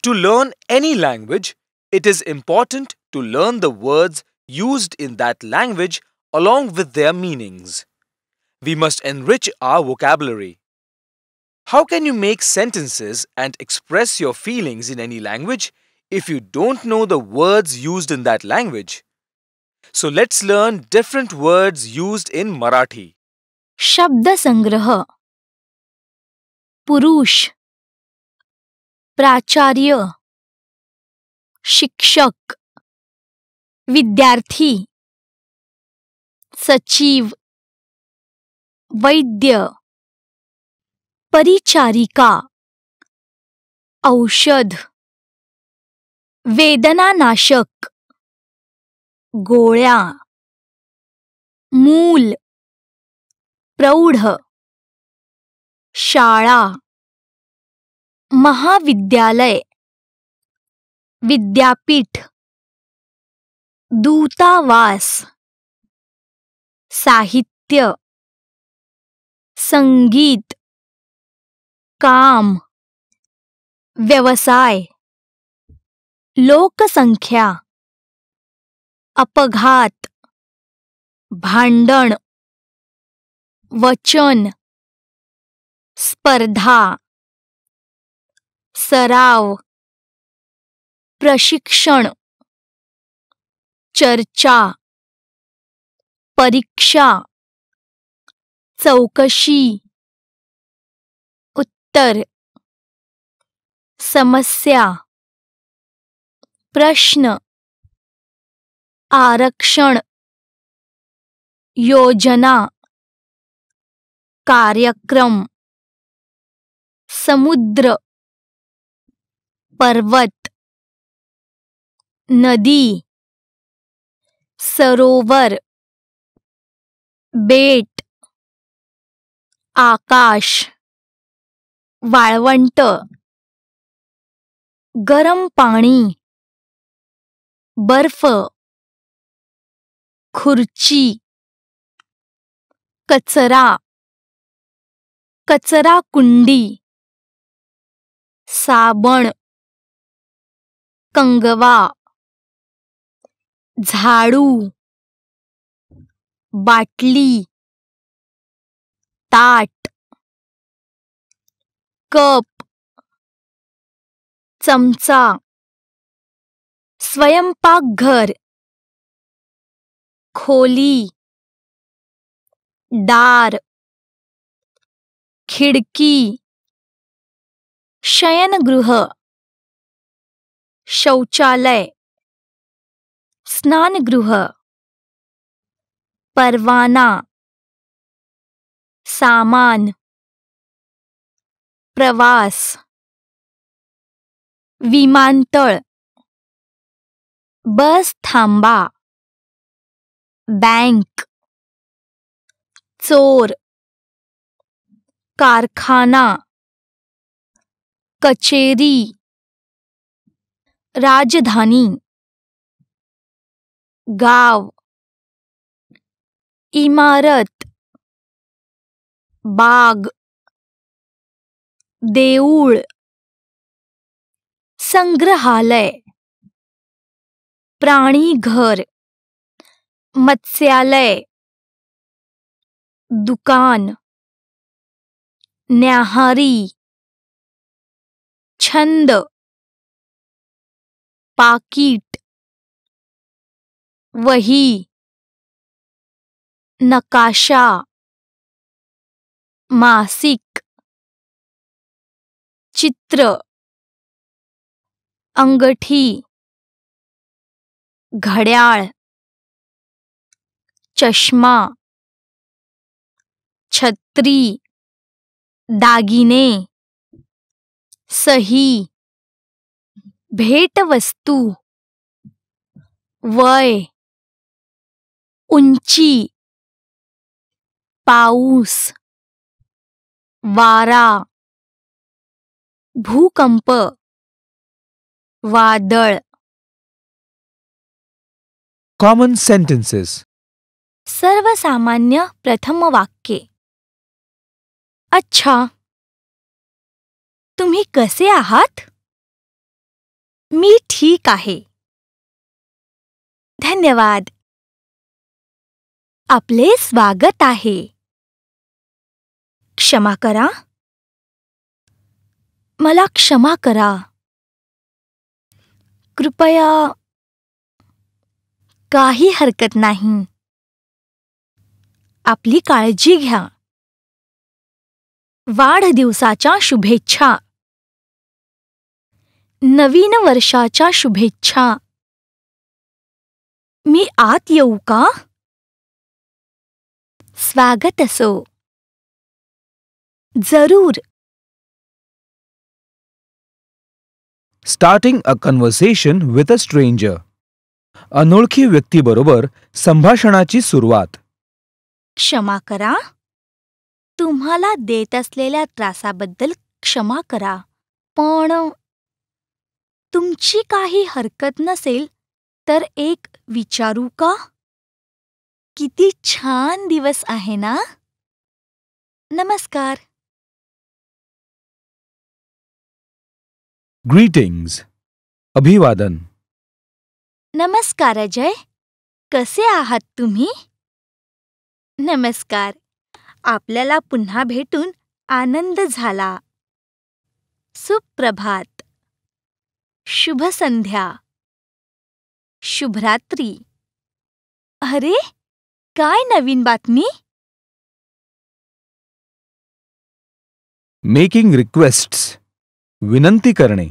To learn any language, it is important to learn the words used in that language along with their meanings. We must enrich our vocabulary. How can you make sentences and express your feelings in any language if you don't know the words used in that language? So let's learn different words used in Marathi. शब्दसंग्रह पुरुष प्राचार्य शिक्षक विद्यार्थी सचिव वैद्य परिचारिका औषध वेदनानाशक गोळ्या मूल प्रौढ शाळा महाविद्यालय विद्यापीठ दूतावास साहित्य संगीत काम व्यवसाय लोकसंख्या अपघात भांडण वचन स्पर्धा सराव प्रशिक्षण चर्चा परीक्षा चौकशी उत्तर समस्या प्रश्न आरक्षण योजना कार्यक्रम समुद्र पर्वत नदी सरोवर बेट आकाश वाळवंट गरम पाणी बर्फ खुर्ची कचरा कचरा कुंडी साबण कंगवा झाडू बाटली ताट कप चमचा स्वयंपाकघर खोली दार खिडकी शयनगृह शौचालय स्नानगृह परवाना सामान प्रवास विमानतळ बस थांबा बँक चोर कारखाना कचेरी राजधानी गाव इमारत बाग देऊळ संग्रहालय प्राणीघर मत्स्यालय दुकान न्याहारी छंद पाकीट वही नकाशा मासिक चित्र अंगठी घड्याळ चष्मा छत्री दागिने सही भेटवस्तू वय उंची पाऊस वारा भूकंप वादळ Common sentences. सर्वसामान्य प्रथम वाक्ये अच्छा तुम्ही कसे आहात मी ठीक आहे. धन्यवाद. आपले स्वागत आहे. क्षमा करा. मला क्षमा करा. कृपया. काही हरकत नाही. आपली काळजी घ्या. वाढदिवसाच्या शुभेच्छा. नवीन वर्षाच्या शुभेच्छा. मी आत येऊ का? स्वागत असो. जरूर. Starting a conversation with a stranger. अनोळखी व्यक्तीबरोबर संभाषणाची सुरुवात. क्षमा करा. तुम्हाला देत असलेल्या त्रासाबद्दल क्षमा करा. पण तुमची काही हरकत नसेल तर एक विचारू का? किती छान दिवस आहे ना? नमस्कार. Greetings. अभिवादन. नमस्कार अजय. कसे आहात तुम्ही? नमस्कार. आपल्याला पुन्हा भेटून आनंद झाला. सुप्रभात. शुभ संध्या. शुभरात्री. अरे, काय नवीन बातमी? Making requests. विनंती करणे.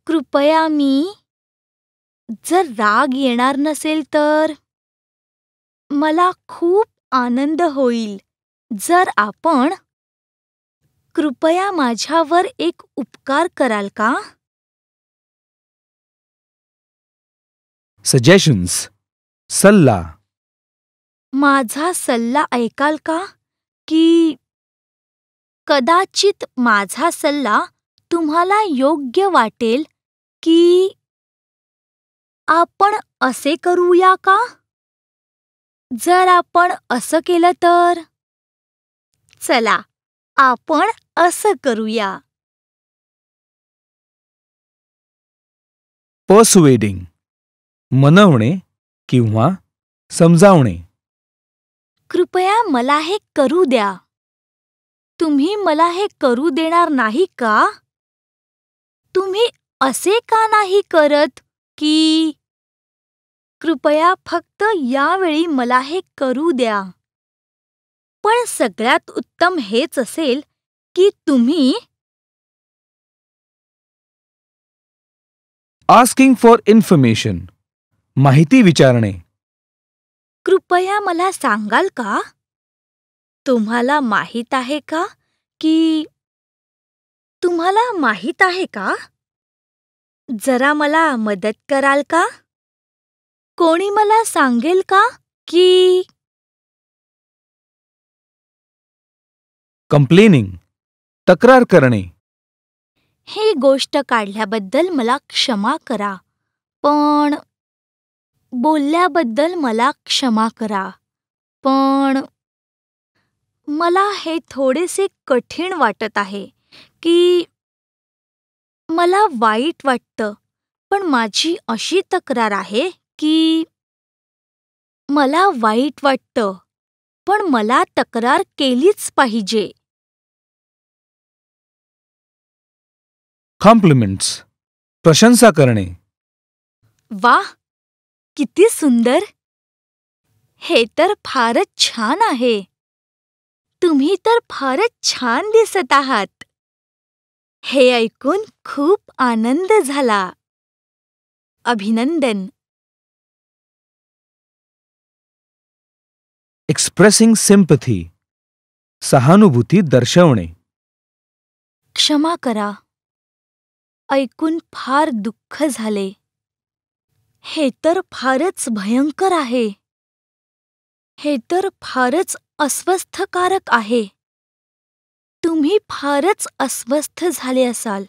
कृपया मी. जर राग येणार नसेल तर मला खूप आनंद होईल जर आपण. कृपया माझ्यावर एक उपकार कराल का? Suggestions. सल्ला. माझा सल्ला ऐकाल का? की कदाचित माझा सल्ला तुम्हाला योग्य वाटेल की आपण असे करूया का? जर आपण असं केलं तर. चला, आपण असं करूया. Persuading. मनवणे किंवा समजावणे. कृपया मला हे करू द्या. तुम्ही मला हे करू देणार नाही का? तुम्ही असे का नाही करत की कृपया फक्त यावेळी मला हे करू द्या. पण सगळ्यात उत्तम हेच असेल की तुम्ही. Asking for information. माहिती विचारणे. कृपया मला सांगाल का? तुम्हाला माहीत आहे का की. तुम्हाला माहीत आहे का? जरा मला मदत कराल का? कोणी मला सांगेल का की. Complaining. तक्रार करणे. ही गोष्ट काढल्याबद्दल मला क्षमा करा. पण बोलल्याबद्दल मला क्षमा करा. पण मला हे थोडेसे कठीण वाटत आहे की. मला वाईट वाटतं, पण माझी अशी तक्रार आहे की. मला वाईट वाटतं, पण मला तक्रार केलीच पाहिजे. Compliments. प्रशंसा करणे. वा, किती सुंदर. हे तर फारच छान आहे. तुम्ही तर फारच छान दिसत आहात. हे ऐकून खूप आनंद झाला. अभिनंदन. Expressing sympathy. सहानुभूती दर्शवणे. क्षमा करा. ऐकून फार दुःख झाले. हे तर फारच भयंकर आहे. हे तर फारच अस्वस्थकारक आहे. तुम्ही फारच अस्वस्थ झाले असाल.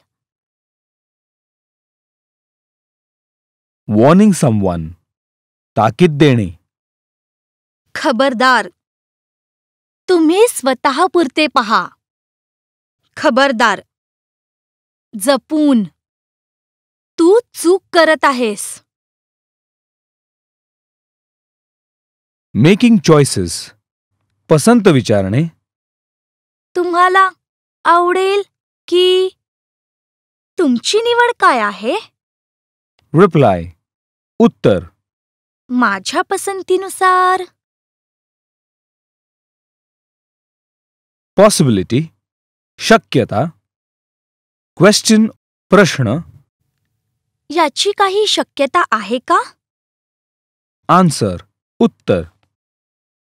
Warning someone. ताकीद देणे. खबरदार. तुम्ही स्वतःपुरते पहा. खबरदार. जपून. तू चूक करत आहेस. Making choices. पसंत विचारणे. तुम्हाला आवडेल की तुमची निवड काय आहे? रिप्लाय. उत्तर. माझ्या पसंतीनुसार. पॉसिबिलिटी. शक्यता. क्वेश्चन. प्रश्न. याची काही शक्यता आहे का? आन्सर. उत्तर.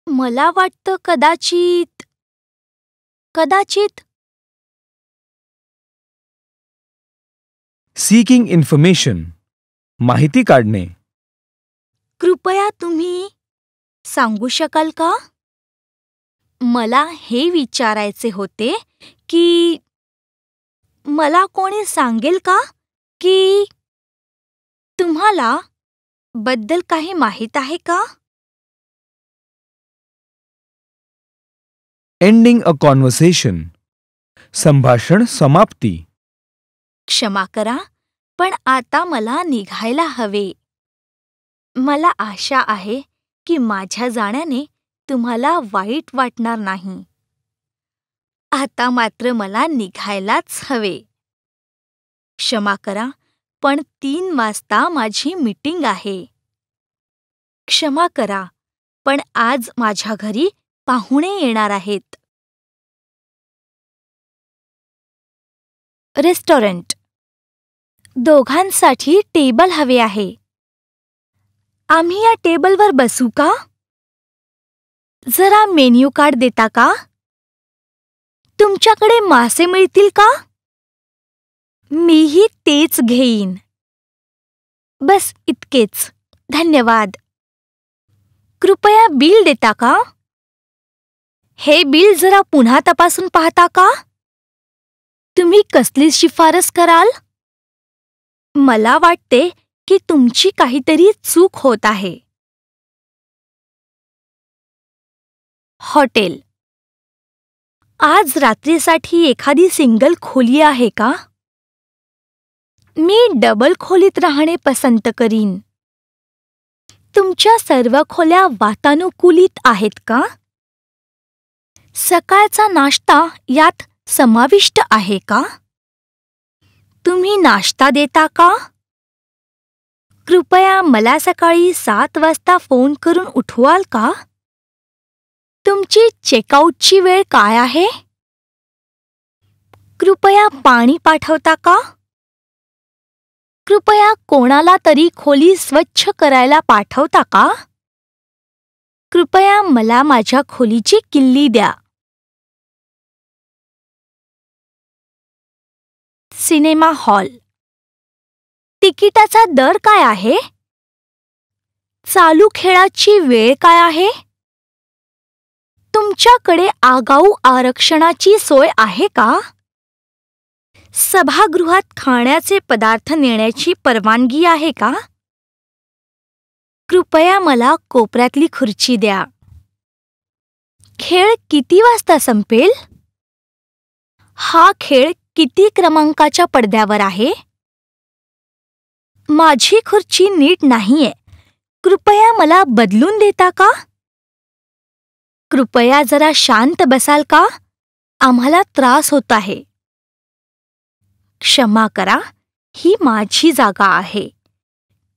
मला वाटतं कदाचित. कदाचित. Seeking information. माहिती काढणे. कृपया तुम्ही सांगू शकाल का? मला हे विचारायचे होते की मला कोणी सांगेल का की तुम्हाला बद्दल काही माहीत आहे का? Ending a conversation. संभाषण समाप्ती. क्षमा करा, पण आता मला निघायला हवे. मला आशा आहे की माझ्या जाण्याने तुम्हाला वाईट वाटणार नाही. आता मात्र मला निघायलाच हवे. क्षमा करा, पण 3 वाजता माझी मीटिंग आहे. क्षमा करा, पण आज माझ्या घरी पाहुणे येणार आहेत. रेस्टॉरंट. दोघांसाठी टेबल हवे आहे. आम्ही या टेबलवर बसू का? जरा मेन्यू कार्ड देता का? तुमच्याकडे मासे मिळतील का? मीही तेच घेईन. बस इतकेच. धन्यवाद. कृपया बिल देता का? हे बिल जरा पुन्हा तपासून पाहता का? तुम्ही कसली शिफारस कराल? मला वाटते की तुमची काहीतरी चूक होत आहे. हॉटेल. आज रात्रीसाठी एखादी सिंगल खोली आहे का? मी डबल खोलीत राहणे पसंत करीन. तुमच्या सर्व खोल्या वातानुकूलित आहेत का? सकाळचा नाश्ता यात समाविष्ट आहे का? तुम्ही नाश्ता देता का? कृपया मला सकाळी 7 वाजता फोन करून उठवाल का? तुमची चेकआउटची वेळ काय आहे? कृपया पाणी पाठवता का? कृपया कोणाला तरी खोली स्वच्छ करायला पाठवता का? कृपया मला माझ्या खोलीची किल्ली द्या. Cinema hall. तिकिटाचा दर काय आहे? चालू खेळाची वेळ काय आहे? तुमच्याकडे आगाऊ आरक्षणाची सोय आहे का? सभागृहात खाण्याचे पदार्थ नेण्याची परवानगी आहे का? कृपया मला कोपऱ्यातली खुर्ची द्या. खेळ किती वाजता संपेल? हा खेळ किती क्रमांकाच्या पडद्यावर आहे? माझी खुर्ची नीट नाहीये. कृपया मला बदलून देता का? कृपया जरा शांत बसाल का? आम्हाला त्रास होत आहे. क्षमा करा, ही माझी जागा आहे.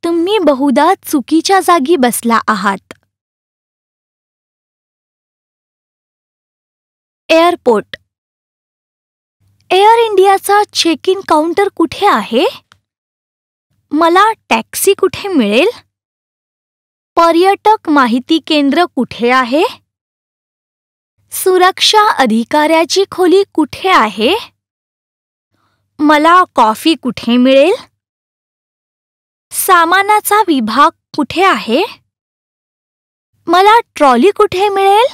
तुम्ही बहुधा चुकीच्या जागी बसला आहात. एअरपोर्ट. एअर इंडियाचा चेक इन काउंटर कुठे आहे? मला टॅक्सी कुठे मिळेल? पर्यटक माहिती केंद्र कुठे आहे? सुरक्षा अधिकाऱ्याची खोली कुठे आहे? मला कॉफी कुठे मिळेल? सामानाचा विभाग कुठे आहे? मला ट्रॉली कुठे मिळेल?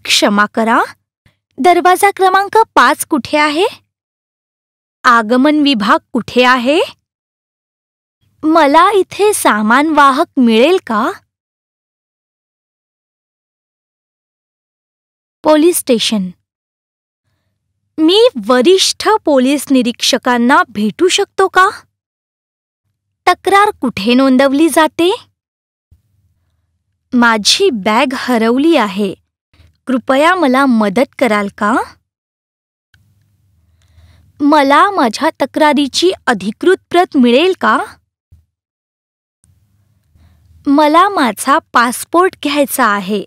क्षमा करा, दरवाजा क्रमांक 5 कुठे आहे? आगमन विभाग कुठे आहे? मला इथे सामान वाहक मिळेल का? Police station. मी वरिष्ठ पोलीस निरीक्षकांना भेटू शकतो का? तक्रार कुठे नोंदवली जाते? माझी बॅग हरवली आहे. कृपया मला मदत कराल का? मला माझ्या तक्रारीची अधिकृत प्रत मिळेल का? मला माझा पासपोर्ट घ्यायचा आहे.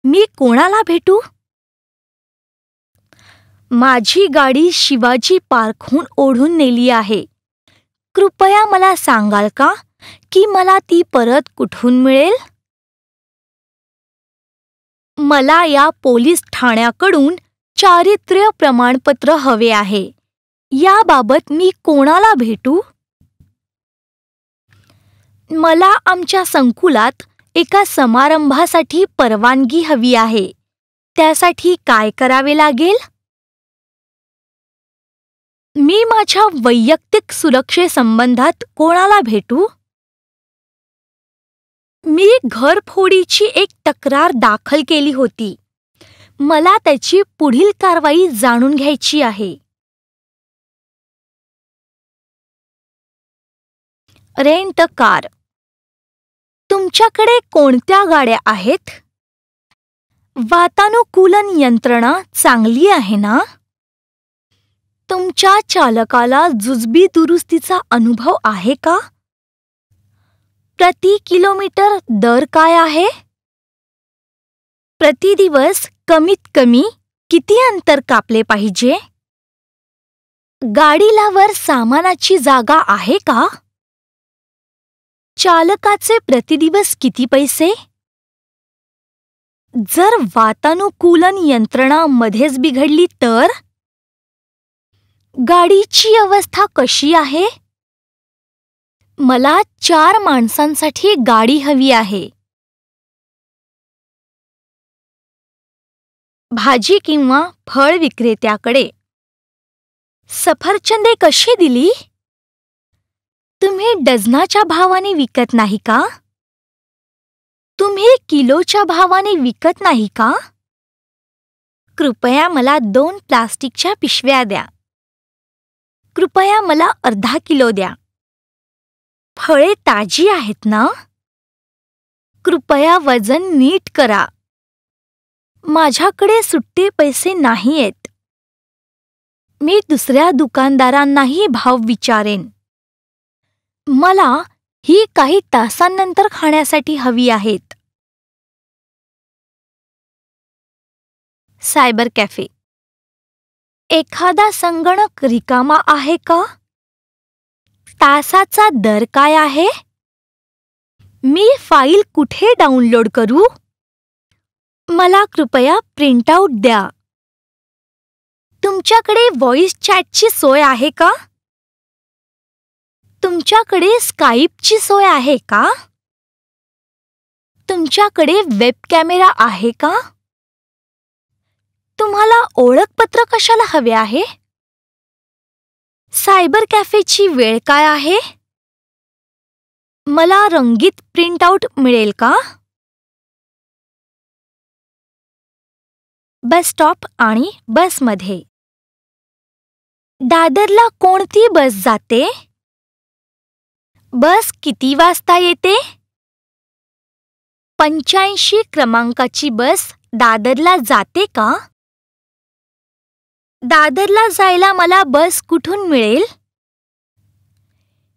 मी कोणाला भेटू? माझी गाडी शिवाजी पार्कहून ओढून नेली आहे. कृपया मला सांगाल का की मला ती परत कुठून मिळेल? मला या पोलीस ठाण्याकडून चारित्र्य प्रमाणपत्र हवे आहे. याबाबत मी कोणाला भेटू? मला आमच्या संकुलात एका समारंभासाठी परवानगी हवी आहे. त्यासाठी काय करावे लागेल? मी माझ्या वैयक्तिक सुरक्षेसंबंधात कोणाला भेटू? मी घरफोडीची एक तक्रार दाखल केली होती. मला त्याची पुढील कारवाई जाणून घ्यायची आहे. Rent car. तुमच्याकडे कोणत्या गाड्या आहेत? वातानुकूलन यंत्रणा चांगली आहे ना? तुमच्या चालकाला जुजबी दुरुस्तीचा अनुभव आहे का? प्रति किलोमीटर दर काय आहे? प्रति दिवस कमीत कमी किती अंतर कापले पाहिजे? गाडीला वर सामानाची जागा आहे का? चालकाचे प्रतिदिवस किती पैसे? जर वातानुकूलन यंत्रणा मध्येच बिघडली तर? गाडीची अवस्था कशी आहे? मला 4 माणसांसाठी गाडी हवी आहे. भाजी किंवा फळ विक्रेत्याकडे. सफरचंदे कशी दिली? तुम्ही डझनाच्या भावाने विकत नाही का? तुम्ही किलोच्या भावाने विकत नाही का? कृपया मला 2 प्लास्टिकच्या पिशव्या द्या. कृपया मला अर्धा किलो द्या. फळे ताजी आहेत ना? कृपया वजन नीट करा. माझ्याकडे सुट्टे पैसे नाहीयेत. मी दुसऱ्या दुकानदारांनाही भाव विचारेन. मला ही काही तासांनंतर खाण्यासाठी हवी आहेत. Cyber cafe. एखादा संगणक रिकामा आहे का? तासाचा दर काय आहे? मी फाईल कुठे डाउनलोड करू? मला कृपया प्रिंटआउट द्या. तुमच्याकडे व्हॉइस चॅटची सोय आहे का? तुमच्याकडे स्काईपची सोय आहे का? तुमच्याकडे वेब कॅमेरा आहे का? तुम्हाला ओळखपत्र कशाला हवे आहे? सायबर कॅफेची वेळ काय आहे? मला रंगीत प्रिंटआउट मिळेल का? बस स्टॉप आणि बसमध्ये. दादरला कोणती बस जाते? बस किती वाजता येते? 85 क्रमांकाची बस दादरला जाते का? दादरला जायला मला बस कुठून मिळेल?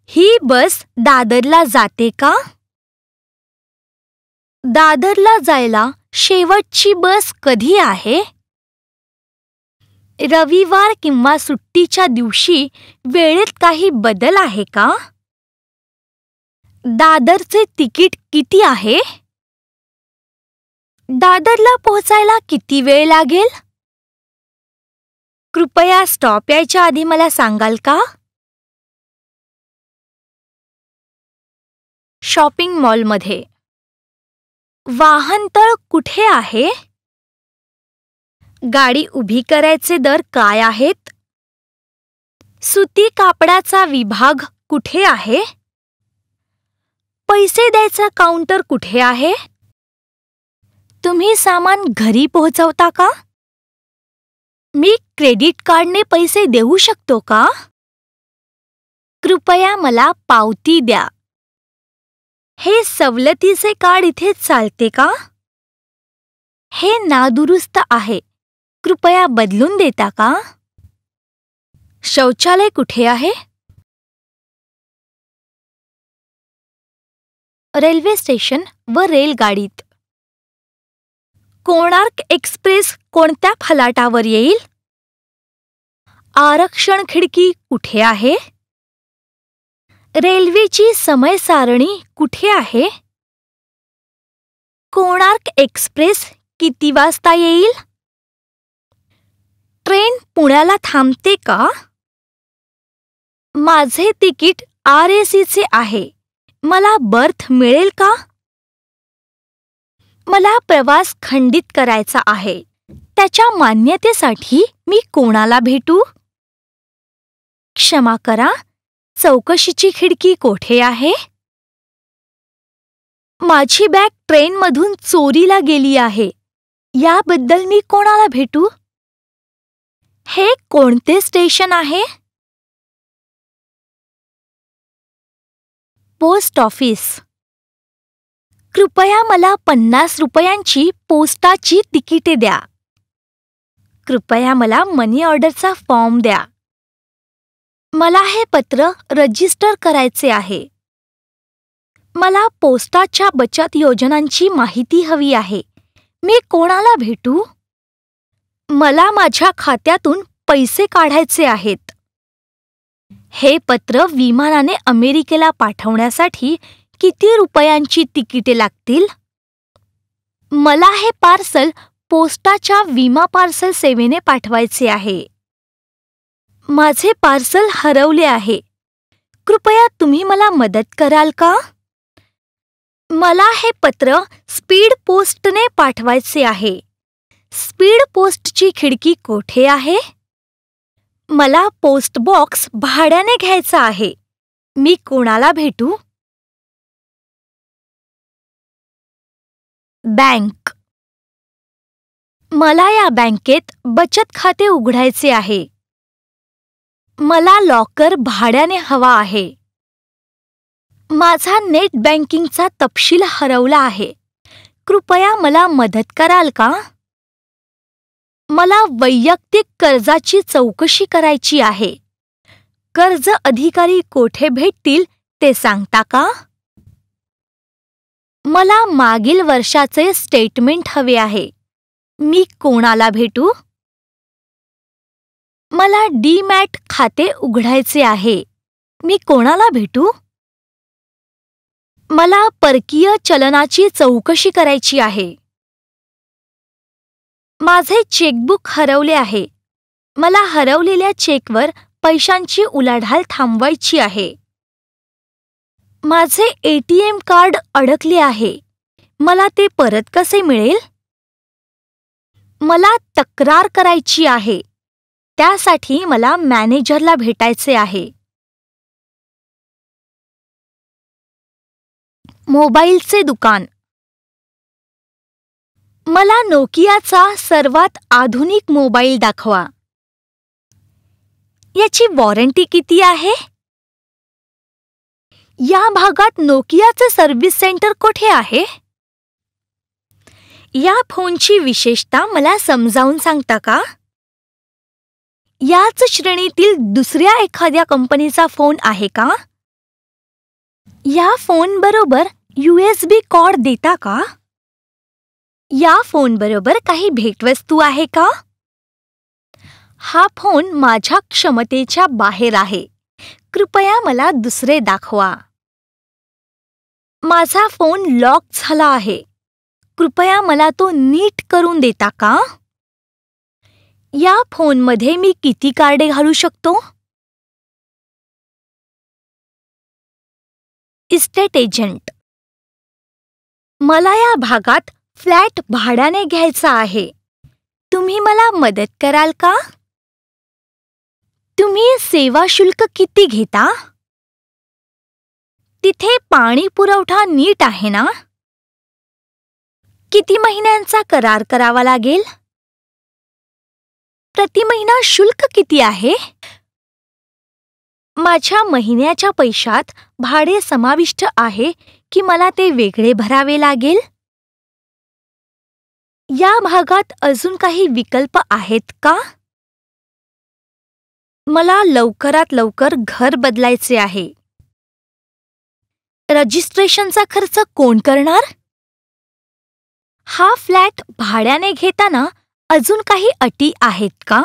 ही बस दादरला जाते का? दादरला जायला शेवटची बस कधी आहे? रविवार किंवा सुट्टीच्या दिवशी वेळेत काही बदल आहे का? दादरचे तिकीट किती आहे? दादरला पोहोचायला किती वेळ लागेल? कृपया स्टॉप यायच्या आधी मला सांगाल का? शॉपिंग मॉलमध्ये. वाहनतळ कुठे आहे? गाडी उभी करायचे दर काय आहेत? सुती कापडाचा विभाग कुठे आहे? पैसे द्यायचा काउंटर कुठे आहे? तुम्ही सामान घरी पोहोचवता का? मी क्रेडिट कार्डने पैसे देऊ शकतो का? कृपया मला पावती द्या. हे सवलतीचे कार्ड इथे चालते का? हे नादुरुस्त आहे. कृपया बदलून देता का? शौचालय कुठे आहे? रेल्वे स्टेशन व रेलगाडीत. कोणार्क एक्सप्रेस कोणत्या फलाटावर येईल? आरक्षण खिडकी कुठे आहे? रेल्वेची समय सारणी कुठे आहे? कोणार्क एक्सप्रेस किती वाजता येईल? ट्रेन पुण्याला थांबते का? माझे तिकीट RACचे आहे. मला बर्थ मिळेल का? मला प्रवास खंडित करायचा आहे. त्याच्या मान्यतेसाठी मी कोणाला भेटू? क्षमा करा, चौकशीची खिडकी कोठे आहे? माझी बॅग ट्रेनमधून चोरीला गेली आहे. याबद्दल मी कोणाला भेटू? हे कोणते स्टेशन आहे? Post office. कृपया मला 50 रुपयांची पोस्टाची तिकिटे द्या. कृपया मला मनी ऑर्डरचा फॉर्म द्या. मला हे पत्र रजिस्टर करायचे आहे. मला पोस्टाच्या बचत योजनांची माहिती हवी आहे. मी कोणाला भेटू? मला माझ्या खात्यातून पैसे काढायचे आहेत. हे पत्र विमानाने अमेरिकेला पाठवण्यासाठी किती रुपयांची तिकिटे लागतील? मला हे पार्सल पोस्टाच्या विमा पार्सल सेवेने पाठवायचे आहे. माझे पार्सल हरवले आहे. कृपया तुम्ही मला मदत कराल का? मला हे पत्र स्पीड पोस्टने पाठवायचे आहे. स्पीड पोस्टची खिडकी कोठे आहे? मला पोस्ट बॉक्स भाड्याने घ्यायचा आहे. मी कोणाला भेटू? बँक. मला या बँकेत बचत खाते उघडायचे आहे. मला लॉकर भाड्याने हवा आहे. माझा नेट बँकिंगचा तपशील हरवला आहे. कृपया मला मदत कराल का? मला वैयक्तिक कर्जाची चौकशी करायची आहे. कर्ज अधिकारी कोठे भेटतील ते सांगता का? मला मागील वर्षाचे स्टेटमेंट हवे आहे. मी कोणाला भेटू? मला डीमॅट खाते उघडायचे आहे. मी कोणाला भेटू? मला परकीय चलनाची चौकशी करायची आहे. माझे चेकबुक हरवले आहे. मला हरवलेल्या चेकवर पैशांची उलाढाल थांबवायची आहे. माझे ATM कार्ड अडकले आहे. मला ते परत कसे मिळेल? मला तक्रार करायची आहे. त्यासाठी मला मॅनेजरला भेटायचे आहे. मोबाईलचे दुकान. मला नोकियाचा सर्वात आधुनिक मोबाईल दाखवा. याची वॉरंटी किती आहे? या भागात नोकियाचे सर्व्हिस सेंटर कोठे आहे? या फोनची विशेषता मला समजावून सांगता का? याच श्रेणीतील दुसऱ्या एखाद्या कंपनीचा फोन आहे का? या फोनबरोबर USB कॉर्ड देता का? या फोनबरोबर काही भेटवस्तू आहे का? हा फोन माझ्या क्षमतेच्या बाहेर आहे. कृपया मला दुसरे दाखवा. माझा फोन लॉक झाला आहे. कृपया मला तो नीट करून देता का? या फोनमध्ये मी किती कार्डे घालू शकतो? Estate agent. मला या भागात फ्लॅट भाड्याने घ्यायचा आहे. तुम्ही मला मदत कराल का? तुम्ही सेवा शुल्क किती घेता? तिथे पाणी पुरवठा नीट आहे ना? किती महिन्यांचा करार करावा लागेल? प्रति महिना शुल्क किती आहे? माझ्या महिन्याच्या पैशात भाडे समाविष्ट आहे की मला ते वेगळे भरावे लागेल? या भागात अजून काही विकल्प आहेत का? मला लवकरात लवकर घर बदलायचे आहे. रजिस्ट्रेशनचा खर्च कोण करणार? हा फ्लॅट भाड्याने घेताना अजून काही अटी आहेत का?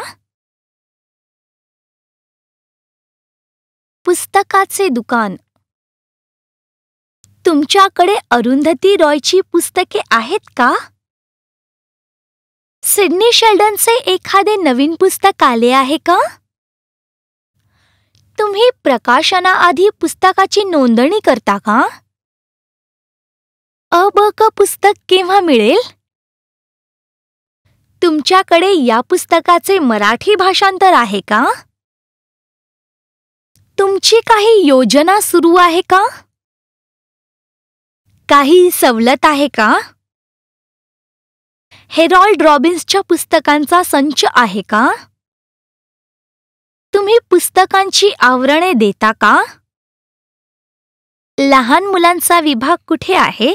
पुस्तकाचे दुकान. तुमच्याकडे अरुंधती रॉयची पुस्तके आहेत का? सिडनी शेल्डनचे एखादे नवीन पुस्तक आले आहे का? तुम्ही प्रकाशनाआधी पुस्तकाची नोंदणी करता का? अ-ब-क पुस्तक केव्हा मिळेल? तुमच्याकडे या पुस्तकाचे मराठी भाषांतर आहे का? तुमची काही योजना सुरू आहे का? काही सवलत आहे का? हेरॉल्ड रॉबिन्सच्या पुस्तकांचा संच आहे का? तुम्ही पुस्तकांची आवरणे देता का? लहान मुलांचा विभाग कुठे आहे?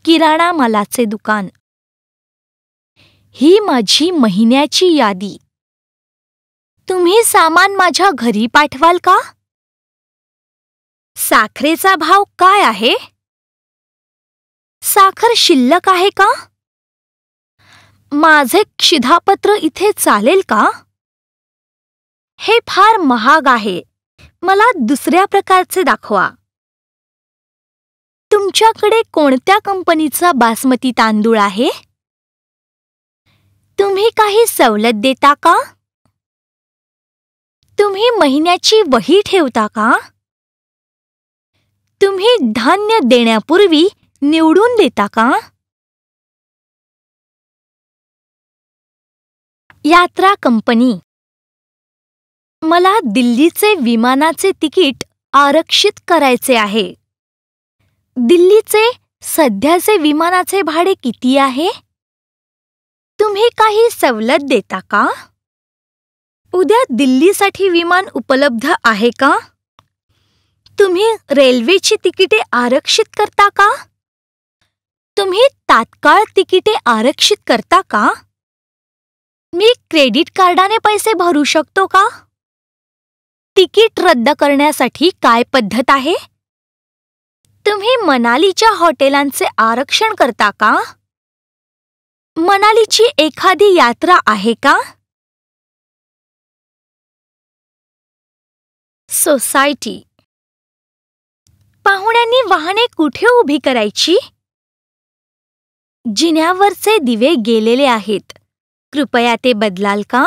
किराणा मालाचे दुकान. ही माझी महिन्याची यादी. तुम्ही सामान माझ्या घरी पाठवाल का? साखरेचा भाव काय आहे? साखर शिल्लक आहे का? माझे शिधापत्र इथे चालेल का? हे फार महाग आहे. मला दुसऱ्या प्रकारचे दाखवा. तुमच्याकडे कोणत्या कंपनीचा बासमती तांदूळ आहे? तुम्ही काही सवलत देता का? तुम्ही महिन्याची वही ठेवता का? तुम्ही धान्य देण्यापूर्वी निवडून देता का? यात्रा कंपनी. मला दिल्लीचे विमानाचे तिकीट आरक्षित करायचे आहे. दिल्लीचे सध्याचे विमानाचे भाडे किती आहे? तुम्ही काही सवलत देता का? उद्या दिल्लीसाठी विमान उपलब्ध आहे का? तुम्ही रेल्वेची तिकिटे आरक्षित करता का? तुम्ही तात्काळ तिकिटे आरक्षित करता का? मी क्रेडिट कार्डाने पैसे भरू शकतो का? तिकीट रद्द करण्यासाठी काय पद्धत आहे? तुम्ही मनालीच्या हॉटेलांचे आरक्षण करता का? मनालीची एखादी यात्रा आहे का? सोसायटी. पाहुण्यांनी वाहने कुठे उभी करायची? जिन्यावरचे दिवे गेलेले आहेत. कृपया ते बदलाल का?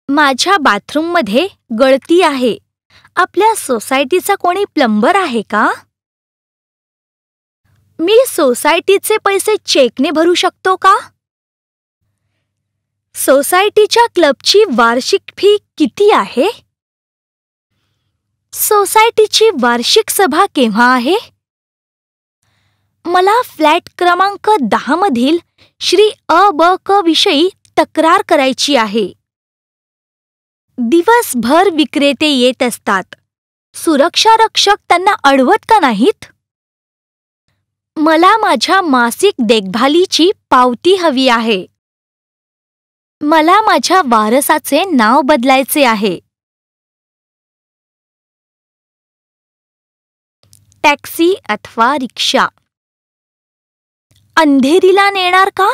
माझ्या बाथरूममध्ये गळती आहे. आपल्या सोसायटीचा कोणी प्लंबर आहे का? मी सोसायटीचे पैसे चेकने भरू शकतो का? सोसायटीच्या क्लबची वार्षिक फी किती आहे? सोसायटीची वार्षिक सभा केव्हा आहे? मला फ्लॅट क्रमांक 10 मधील श्री अ.ब.क. विषयी तक्रार करायची आहे. दिवसभर विक्रेते येत असतात. सुरक्षा रक्षक त्यांना अडवत का नाहीत? मला माझ्या मासिक देखभालीची पावती हवी आहे. मला माझ्या वारसाचे नाव बदलायचे आहे. टॅक्सी अथवा रिक्षा. अंधेरीला नेणार का?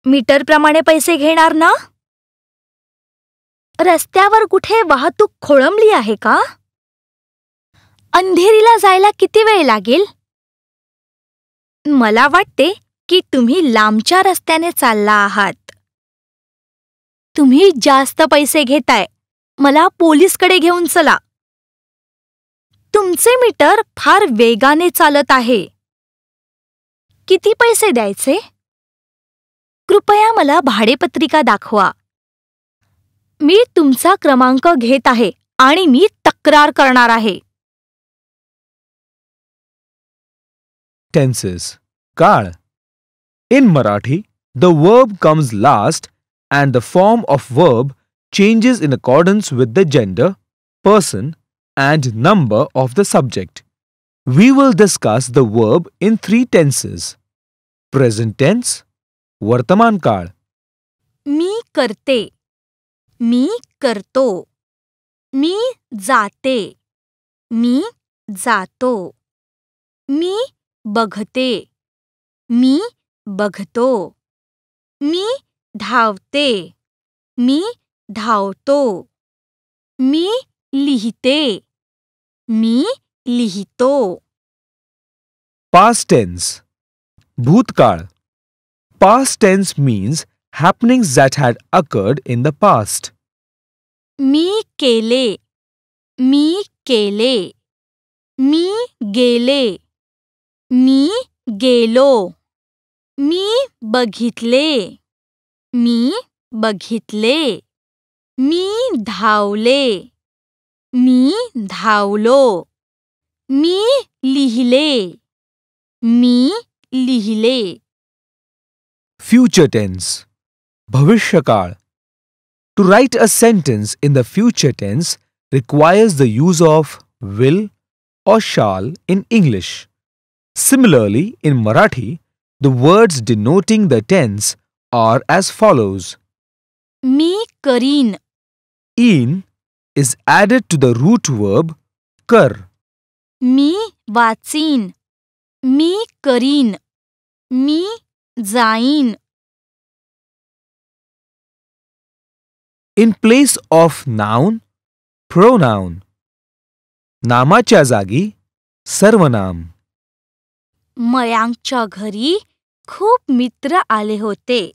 मीटरप्रमाणे पैसे घेणार ना? रस्त्यावर कुठे वाहतूक खोळंबली आहे का? अंधेरीला जायला किती वेळ लागेल? मला वाटते की तुम्ही लांबच्या रस्त्याने चालला आहात. तुम्ही जास्त पैसे घेताय. मला पोलिसकडे घेऊन चला. तुमचे मीटर फार वेगाने चालत आहे. किती पैसे द्यायचे? कृपया मला भाडेपत्रिका दाखवा. मी तुमचा क्रमांक घेत आहे आणि मी तक्रार करणार आहे. Tenses. भूतकाळ. In Marathi, the verb comes last and the form of verb changes in accordance with the gender, person, and number of the subject. We will discuss the verb in three tenses: present tense, वर्तमान काळ, मी करते, मी करतो, मी जाते, मी जातो, मी बघते, मी बघतो, मी धावते, मी धावतो, मी लिहिते, मी लिहितो. past tense, भूतकाळ. Past tense means happenings that had occurred in the past. मी केले, मी केले, मी गेले, मी गेलो, मी बघितले, मी बघितले, मी धावले, मी धावलो, मी लिहिले, मी लिहिले. Future tense, भविष्यकाळ. To write a sentence in the future tense requires the use of will or shall in English. Similarly, in Marathi, the words denoting the tense are as follows. मी करीन, In is added to the root verb कर. मी वाचीन, मी करीन, मी जाईन. In place of noun, pronoun. नामाच्या जागी सर्वनाम. मयांकच्या घरी खूप मित्र आले होते.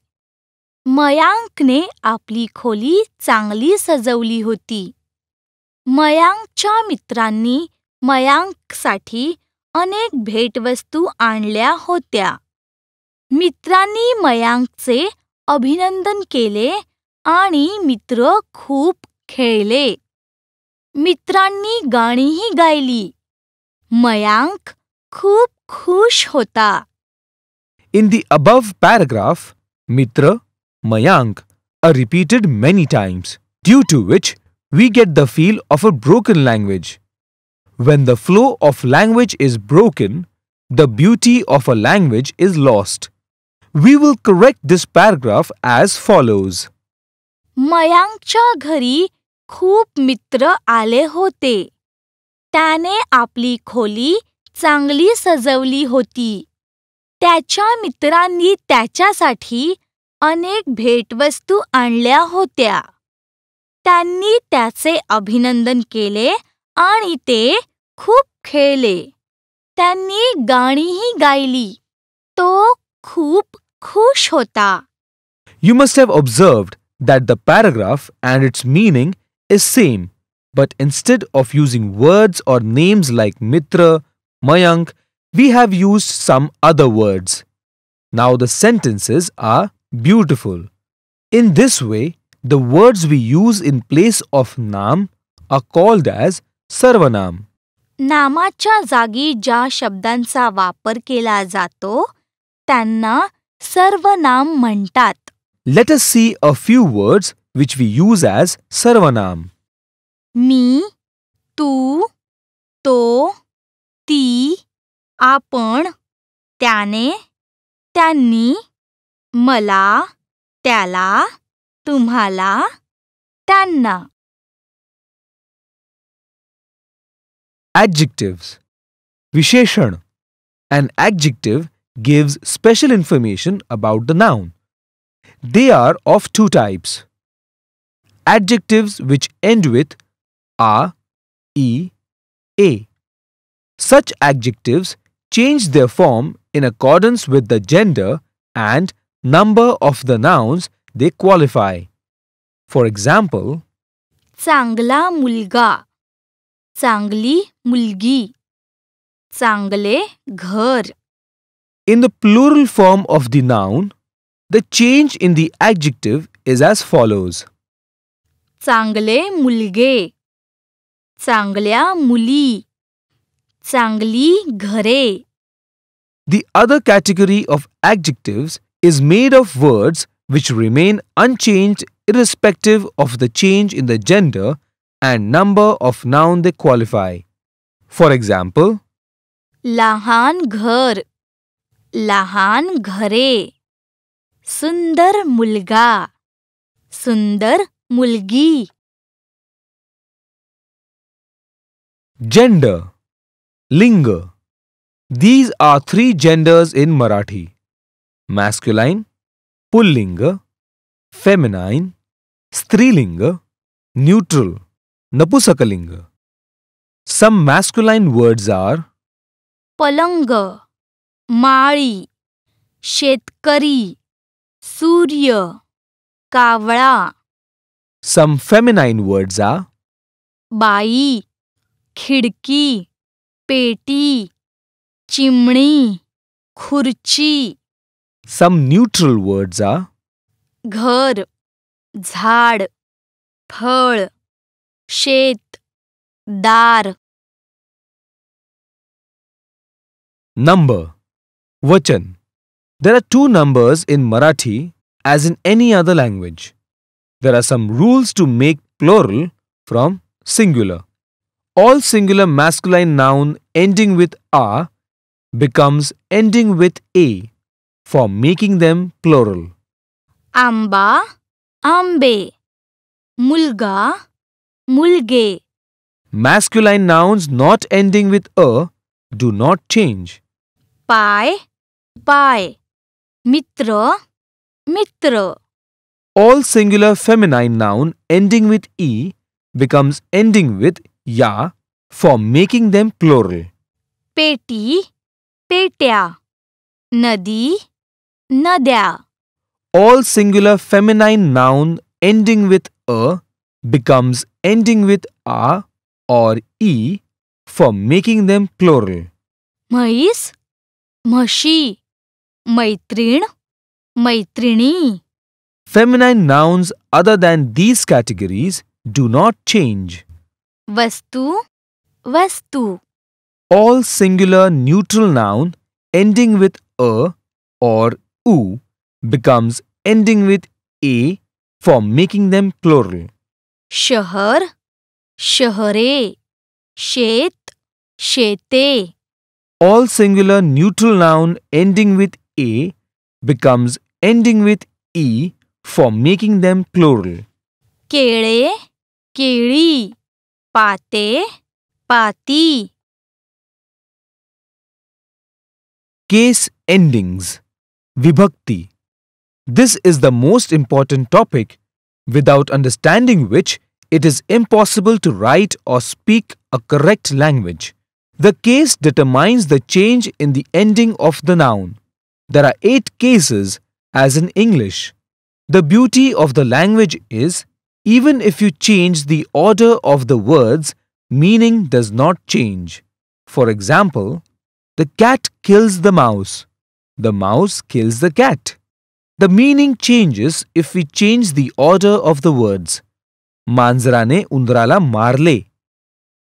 मयांकने आपली खोली चांगली सजवली होती. मयांकच्या मित्रांनी मयांकसाठी अनेक भेटवस्तू आणल्या होत्या. मित्रांनी मयांकचे अभिनंदन केले आणि मित्र खूप खेळले. मित्रांनी गाणीही गायली. मयांक खूप खुश होता. In the above paragraph, Mitra, Mayank are repeated many times, due to which we get the feel of a broken language. When the flow of language is broken, the beauty of a language is lost. We will correct this paragraph as follows. मयांकच्या घरी खूप मित्र आले होते. त्याने आपली खोली चांगली सजवली होती. त्याच्या मित्रांनी त्याच्यासाठी अनेक भेटवस्तू आणल्या होत्या. त्यांनी त्याचे अभिनंदन केले आणि ते खूप खेळले. त्यांनी गाणीही गायली. तो खूप खुश होता. You must have observed that the paragraph and its meaning is same, but instead of using words or names like Mitra, Mayank, we have used some other words. Now the sentences are beautiful. In this way, the words we use in place of naam are called as sarvanam. नामाच्या जागी ज्या शब्दांचा वापर केला जातो त्यांना सर्वनाम म्हणतात. Let us see a few words which we use as sarvanam. मी, तू, तो, ती, आपण, त्याने, त्यांनी, मला, त्याला, तुम्हाला, त्यांना. Adjectives. Visheshan. An adjective gives special information about the noun. They are of two types. Adjectives which end with a, e, a. Such adjectives change their form in accordance with the gender and number of the nouns they qualify. For example, चांगला मुलगा, चांगली मुलगी, चांगले घर. in the plural form of the noun, the change in the adjective is as follows. चांगले मुलगे, चांगल्या मुली, चांगली घरे. The other category of adjectives is made of words which remain unchanged irrespective of the change in the gender and number of noun they qualify. For example, लहान घर, लहान घरे, सुंदर मुलगा, सुंदर मुलगी. gender, linga. These are three genders in Marathi: masculine, pullinga, feminine, strilinga, neutral, napusakalinga. Some masculine words are पलंग, माळी, शेतकरी, सूर्य, कावळा. some feminine words are बाई, खिडकी, पेटी, चिमणी, खुर्ची. some neutral words are घर, झाड, फळ, शेत, दार. number, vachan. There are two numbers in Marathi as in any other language. There are some rules to make plural from singular. All singular masculine noun ending with a becomes ending with a for making them plural. आंबा, आंबे, मुलगा, मुलगे. Masculine nouns not ending with a do not change. पाय, पाय, मित्र, मित्र. All singular feminine noun ending with e becomes ending with ya for making them plural. पेटी, पेट्या, नदी, नद्या. All singular feminine noun ending with a becomes ending with a or e for making them plural. म्हैस, म्हशी, मैत्रीण, मैत्रिणी. Feminine nouns other than these categories do not change. वस्तू, वस्तू. All singular neutral noun ending with a or u becomes ending with a for making them plural. शहर, शहरे, शेत, शेते. All singular neutral noun ending with a becomes ending with e for making them plural. केळे, केळी, पाते, पाती. Case endings, vibhakti. This is the most important topic, without understanding which it is impossible to write or speak a correct language. The case determines the change in the ending of the noun. There are 8 cases as in English. The beauty of the language is, even if you change the order of the words, meaning does not change. For example, the cat kills the mouse. The mouse kills the cat. The meaning changes if we change the order of the words. मांजराने उंदराला मारले.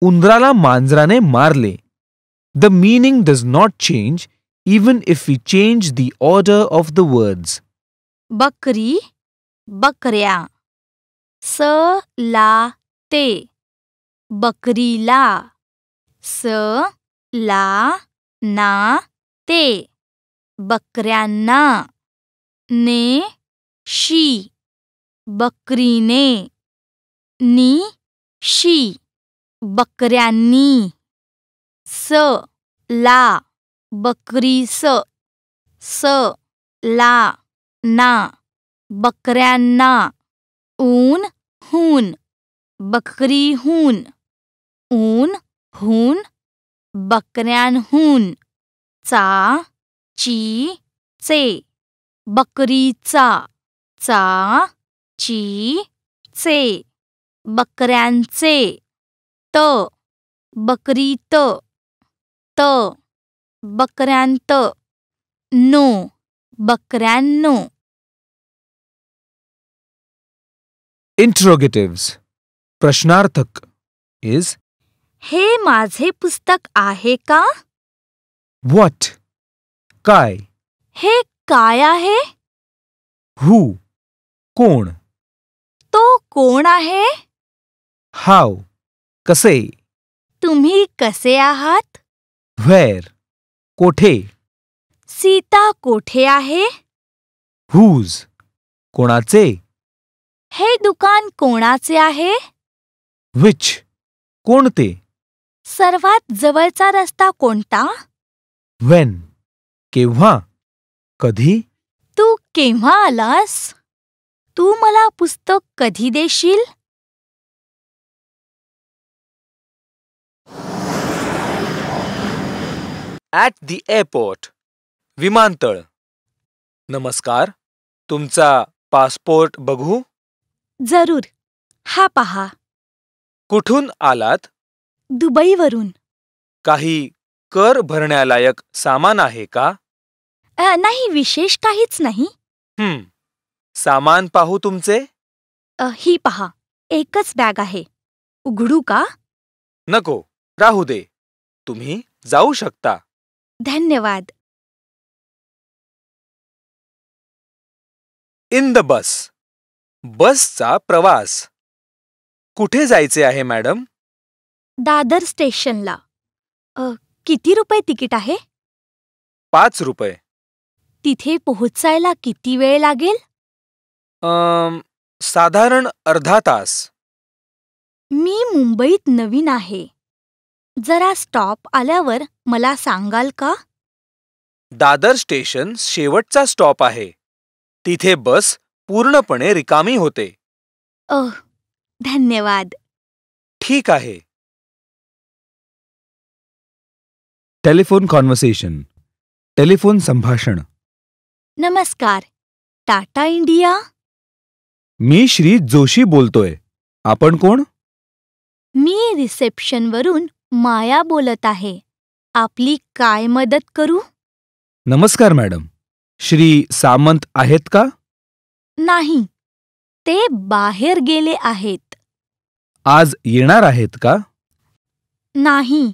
उंदराला मांजराने मारले. The meaning does not change even if we change the order of the words. बकरी, बकऱ्या. स, ला, ते. बकरीला. स, ला, ना, ते. बकऱ्यांना. ने, शी. बकरीने. नी, शी. बकऱ्यांनी. स, ला. बकरीस. स, ला, ना. बकऱ्यांना. ऊन, हून. बकरीहून. ऊन, हून. बकऱ्यांहून. चा, ची, चे. बकरीचा. चा, ची, चे. बकऱ्यांचे. त, बकरीत. त, बकऱ्यांत. नो, बकऱ्यांनो. Interrogatives. प्रश्नार्थक is हे माझे पुस्तक आहे का? what? काय? हे काय आहे? हू कोण? तो कोण आहे? हाव कसे? तुम्ही कसे आहात? व्हेअर कोठे? सीता कोठे आहे? हुज कोणाचे? हे दुकान कोणाचे आहे? विच कोणते? सर्वात जवळचा रस्ता कोणता? व्हेन केव्हा? कधी? तू केव्हा आलास? तू मला पुस्तक कधी देशील? ॲट दी एअरपोर्ट विमानतळ. नमस्कार, तुमचा पासपोर्ट बघू? जरूर. हा पहा. कुठून आलात? दुबईवरून. काही कर भरण्यालायक सामान आहे का? नाही, विशेष काहीच नाही. सामान पाहू तुमचे? ही पहा, एकच बॅग आहे. उघडू का? नको, राहू दे. तुम्ही जाऊ शकता. धन्यवाद. In the bus. बसचा प्रवास. कुठे जायचे आहे मॅडम? दादर स्टेशनला. किती रुपये तिकीट आहे? 5 रुपये. तिथे पोहोचायला किती वेळ लागेल? साधारण अर्धा तास. मी मुंबईत नवीन आहे. जरा स्टॉप आल्यावर मला सांगाल का? दादर स्टेशन शेवटचा स्टॉप आहे. तिथे बस पूर्णपणे रिकामी होते. धन्यवाद. ठीक आहे. Telephone conversation. टेलिफोन संभाषण. नमस्कार. टाटा इंडिया? मी श्री जोशी बोलतोय. आपण कोण? मी रिसेप्शनवरून माया बोलत आहे. आपली काय मदत करू? नमस्कार मॅडम. श्री सामंत आहेत का? नाही, ते बाहेर गेले आहेत. आज येणार आहेत का? नाही,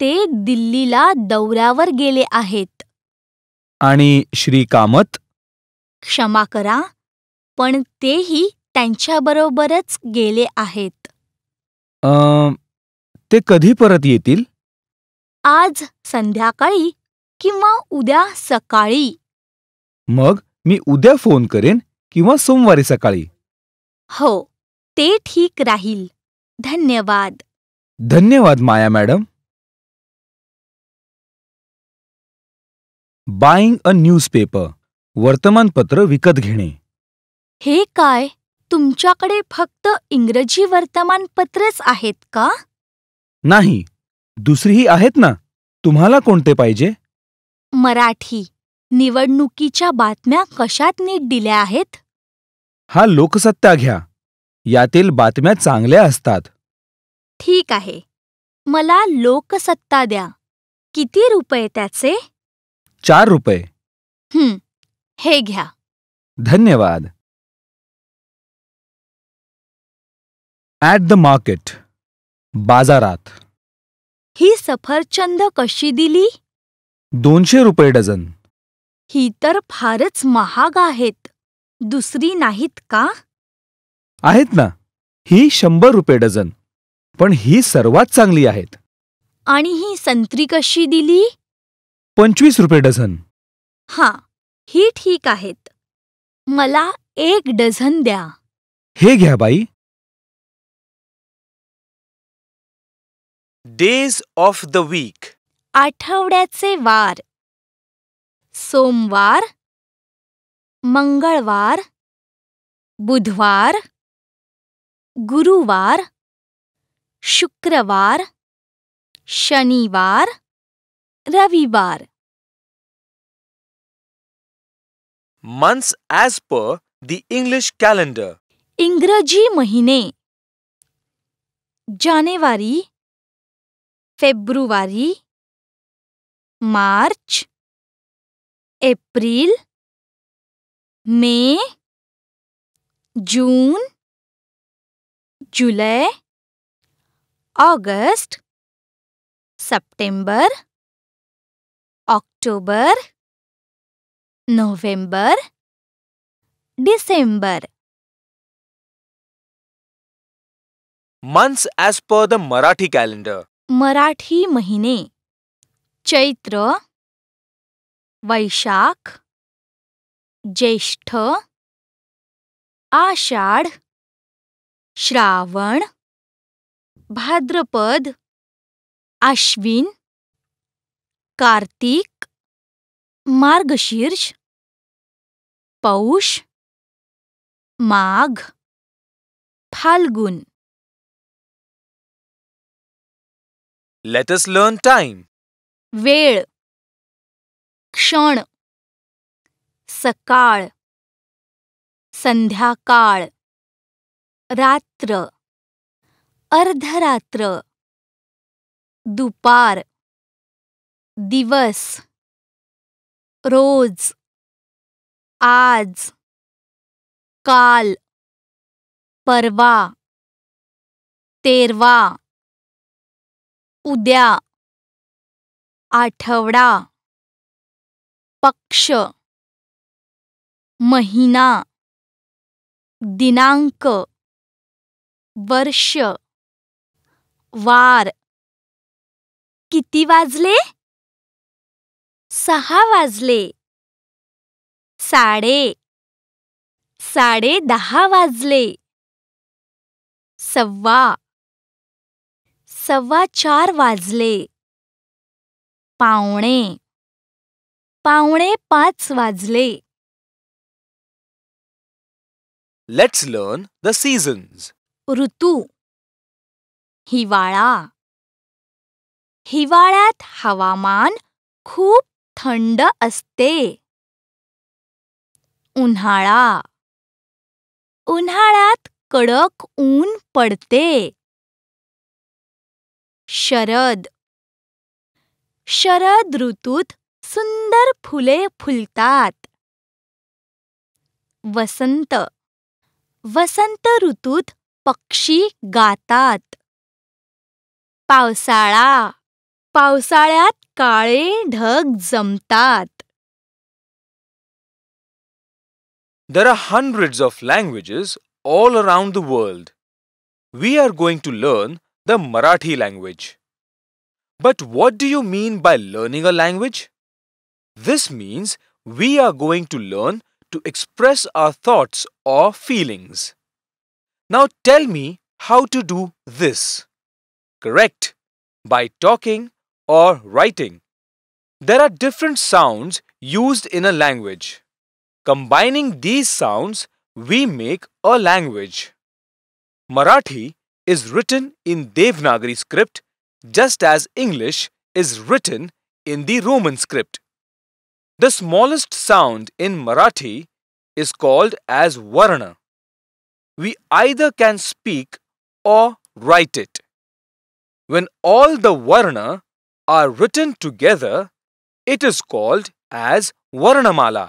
ते दिल्लीला दौऱ्यावर गेले आहेत. आणि श्री कामत? क्षमा करा, पण तेही त्यांच्याबरोबरच गेले आहेत. ते कधी परत येतील? आज संध्याकाळी किंवा उद्या सकाळी. मग मी उद्या फोन करेन किंवा सोमवारी सकाळी. हो, ते ठीक राहील. धन्यवाद. धन्यवाद माया मॅडम. Buying a newspaper. वर्तमानपत्र विकत घेणे. हे काय? तुमच्याकडे फक्त इंग्रजी वर्तमानपत्रेच आहेत का? नाही, दुसरीही आहेत ना. तुम्हाला कोणते पाहिजे? मराठी. निवडणुकीच्या बातम्या कशात नीट दिल्या आहेत? हा लोकसत्ता घ्या. यातील बातम्या चांगल्या असतात. ठीक आहे. मला लोकसत्ता द्या. किती रुपये त्याचे? 4 रुपये. हे घ्या. धन्यवाद. At the market. बाजारात. ही सफरचंद कशी दिली? 200 रुपये डझन. ही तर फारच महाग आहेत. दुसरी नाहीत का? आहेत ना. ही 100 रुपये डझन. पण ही सर्वात चांगली आहेत. आणि ही संत्री कशी दिली? 25 रुपये डझन. हां, ही ठीक आहेत. मला 1 डझन द्या. हे घ्या बाई. Days of the week. आठवड्याचे वार. सोमवार, मंगळवार, बुधवार, गुरुवार, शुक्रवार, शनिवार, रविवार. Months as per the English calendar. इंग्रजी महिने. जानेवारी, फेब्रुवारी, मार्च, एप्रिल, मे, जून, जुलै, ऑगस्ट, सप्टेंबर, ऑक्टोबर, नोव्हेंबर, डिसेंबर. Months as per the Marathi calendar. Marathi महिने: चैत्र, वैशाख, ज्येष्ठ, आषाढ, श्रावण, भाद्रपद, आश्विन, कार्तिक, मार्गशीर्ष, पौष, माघ, फाल्गुन. Let us learn time. वेळ: क्षण, सकाळ, संध्याकाळ, रात्र, अर्धरात्र, दुपार, दिवस, रोज, आज, काल, परवा, तेरवा, उद्या, आठवडा, पक्ष, महिना, दिनांक, वर्ष, वार. किती वाजले? 6 वाजले. 10:30 वाजले. 4:15 वाजले. 4:45 वाजले. Let's learn the seasons. ऋतू: हिवाळा. हिवाळ्यात हवामान खूप थंड असते. उन्हाळा. उन्हाळ्यात कडक ऊन पडते. शरद. शरद ऋतूत सुंदर फुले फुलतात. वसंत. वसंत ऋतूत पक्षी गातात. पावसाळा. पावसाळ्यात काळे ढग जमतात. There are hundreds of languages all around the world. We are going to learn the Marathi language. But what do you mean by learning a language? This means we are going to learn to express our thoughts or feelings. Now tell me how to do this. Correct. By talking or writing. There are different sounds used in a language. Combining these sounds, we make a language. Marathi is written in Devanagari script just as English is written in the Roman script. The smallest sound in Marathi is called as Varna. We either can speak or write it. When all the Varna are written together, it is called as Varnamala.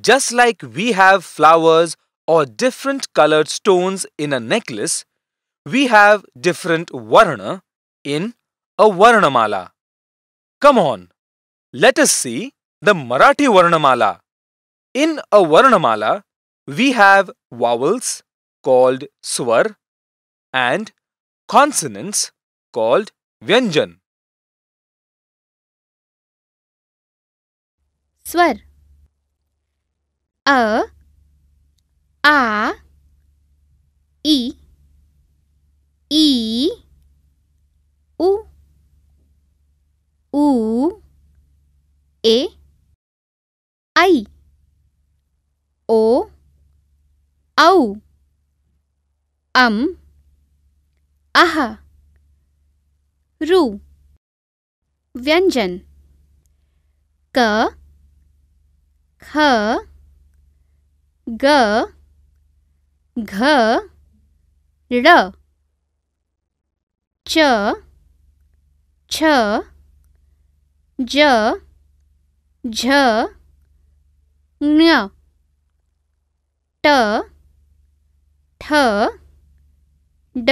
Just like we have flowers or different colored stones in a necklace, we have different Varna in a Varnamala. Come on, let us see the Marathi Varnamala. In a Varnamala, we have vowels called Swar and consonants called Vyanjan. स्वर: अ, आ, E, E, उ, ऊ, ए, आई, ओ, औ, अम, अह, रू. व्यंजन: क, ख, ग, घ, ळ, च, छ, ज, झ, ञ, ट, ठ, ड,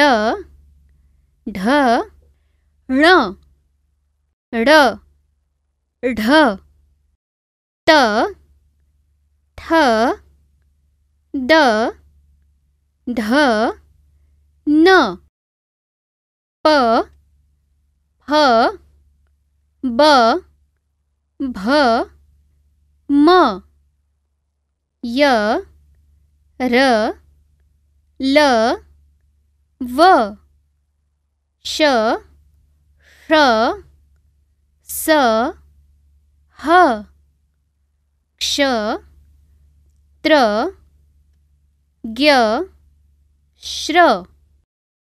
ढ, ळ, ळ, ढ ट ठ ड ढ न प फ ब भ म य र ल व श ष स ह क्ष त्र ज्ञ श्र.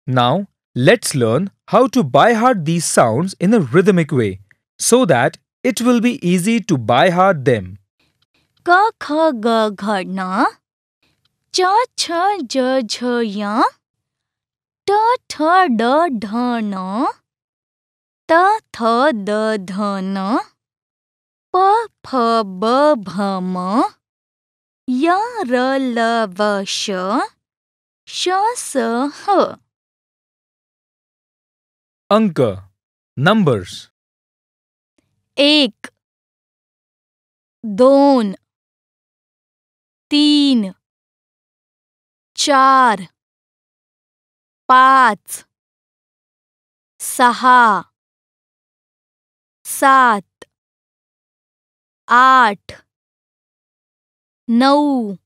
Now, let's learn how to by heart these sounds in a rhythmic way so that it will be easy to by heart them. क ख ग घ ण च छ ज झ य ट ठ ड ढ ण त थ द ध न प फ ब भ म य र ल व श श स ह. Anka, numbers. 1 2 3 4 5 6 7 8 9